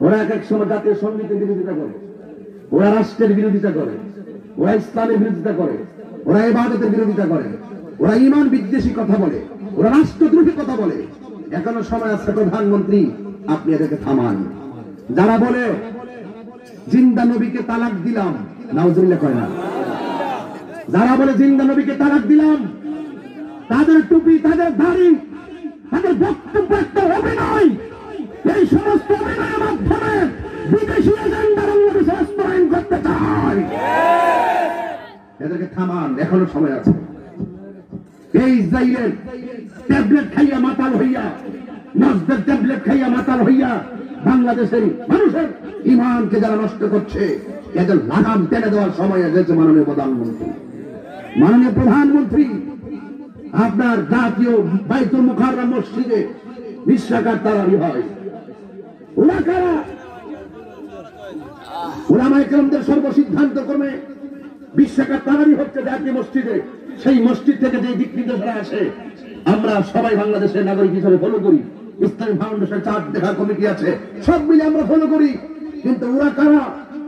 ওরা এক এক সময় জাতীয় সঙ্গীতের বিরোধিতা করে, ওরা রাষ্ট্রের বিরোধিতা করে, ওরা ইসলামের বিরোধিতা করে, ওরা ইবাদতের বিরোধিতা করে, ওরা ইমান বিদ্বেষী কথা বলে, ওরা রাষ্ট্রদ্রোহী কথা বলে। এখনো সময় আছে, প্রধানমন্ত্রী আপনি এদেরকে থামান। যারা বলে জিন্দা নবীকে তালাক দিলাম, নাউজুবিল্লাহ কয় না, যারা বলে জিন্দা নবীকে তালাক দিলাম, তাদের টুপি, তাদের দাড়ি, তাদের বক্তব্য একটা অভিনয়। এই সমস্ত অভিনয়ের মাধ্যমে বিদেশি এজেন্ডা বাংলাদেশে বাস্তবায়ন করতে চায়। এদেরকে থামান, এখনো সময় আছে। এই ইসরায়েলের ট্যাবলেট খাইয়া মাতাল হইয়া, নজদের ট্যাবলেট খাইয়া মাতাল হইয়া বাংলাদেশের মানুষের ইমানকে যারা নষ্ট করছে, এদের লাগাম টেনে দেওয়ার সময় এসেছে। মাননীয় প্রধানমন্ত্রী, মাননীয় প্রধানমন্ত্রী, আপনার জাতীয় বাইতুল মুকাররম মসজিদে 20 রাকাত তারাবি হয়। ওরা কারা? উলামায়ে কেরামদের সর্বসিদ্ধান্ত ক্রমে 20 রাকাত তারাবি হচ্ছে জাতীয় মসজিদে। সেই মসজিদ থেকে যে দিক নির্দেশনা আসে আমরা সবাই বাংলাদেশের নাগরিক হিসেবে ফলো করি। ইসলামী ফাউন্ডেশন চার্ট দেখা কমিটি আছে, সব মিলে আমরা ফলো করি। কিন্তু ওরা কারা?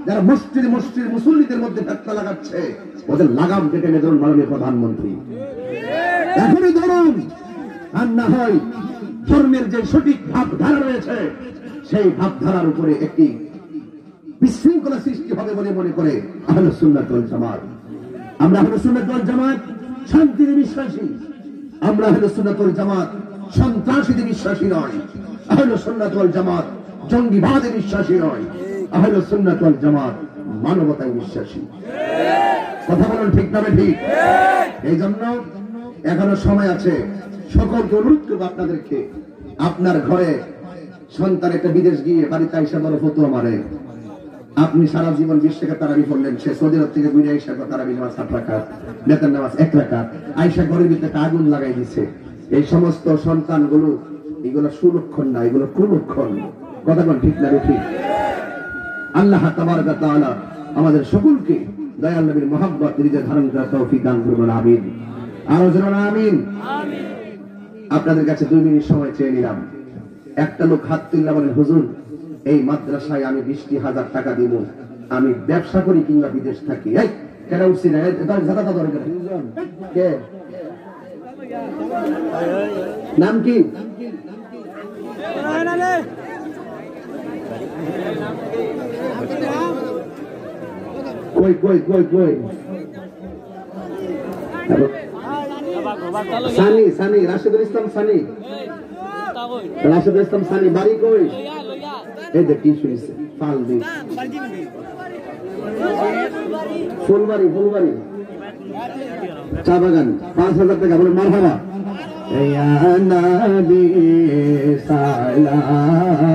যারা মসজিদ মুসল্লিদের মধ্যে ধাক্কা লাগাচ্ছে, ওদের লাগাম কেটে নিয়ে ধরুন মাননীয় প্রধানমন্ত্রী, এখনই ধরুন। আর না হয় ধর্মের যে সঠিক ভাবধারা রয়েছে, সেই ভাবধারার উপরে একটি বিশৃঙ্খলা সৃষ্টি হবে বলে মনে করে আহলুস সুন্নাত ওয়াল জামাত। আমরা আহলুস সুন্নাত ওয়াল জামাত শান্তিতে বিশ্বাসী। আমরা আহলুস সুন্নাত ওয়াল জামাত সন্ত্রাসীতে বিশ্বাসী নয়। আহলুস সুন্নাত ওয়াল জামাত জঙ্গিবাদে বিশ্বাসী নয়। আহলুস সুন্নাত ওয়াল জামাত মানবতায় বিশ্বাসী। কথা বলুন ঠিক না ঠিক? এই জন্য এখনো সময় আছে। সকলকে অনুরোধ করবো আপনাদেরকে, আপনার ঘরে সন্তান একটা বিদেশ গিয়ে বাড়িতে আইসা বড় ফতোয়া মারে, আপনি সারা জীবন 20 টাকা তারাবি পড়লেন, সে সৌদি আরব থেকে ঘুরে আইসা তারাবি নামাজ 7 রাকাত, বেতন নামাজ 1 রাকাত, আইসা ঘরের ভিতরে আগুন লাগাই দিচ্ছে। এই সমস্ত সন্তানগুলো, এগুলো সুলক্ষণ না, এগুলো কুলক্ষণ। কথা বল ঠিক না ঠিক? আল্লাহ তাবারক ওয়া তাআলা আমাদের সকলকে দয়াল নবীর মহব্বত হৃদয়ে ধারণ করার তৌফিক দান করুন। আমিন। আরো জোরে আমিন। আপনাদের কাছে 2 মিনিট সময় চেয়ে নিলাম। একটা লোক হাত তুললা বলেন, হুজুর এই মাদ্রাসায় আমি 20,000 টাকা দিব, আমি ব্যবসা করি কিংবা বিদেশ থাকি। এই কেন উঠছি না? নাম কি? কই সানি রাশেদুল ইসলাম সানি বাড়ি কই এই দেখ কি শুনিছে ফাল দি ফুলবাড়ি চা বাগান 5,000 টাকা বলে মারহাবা ইয়া নবী সালাম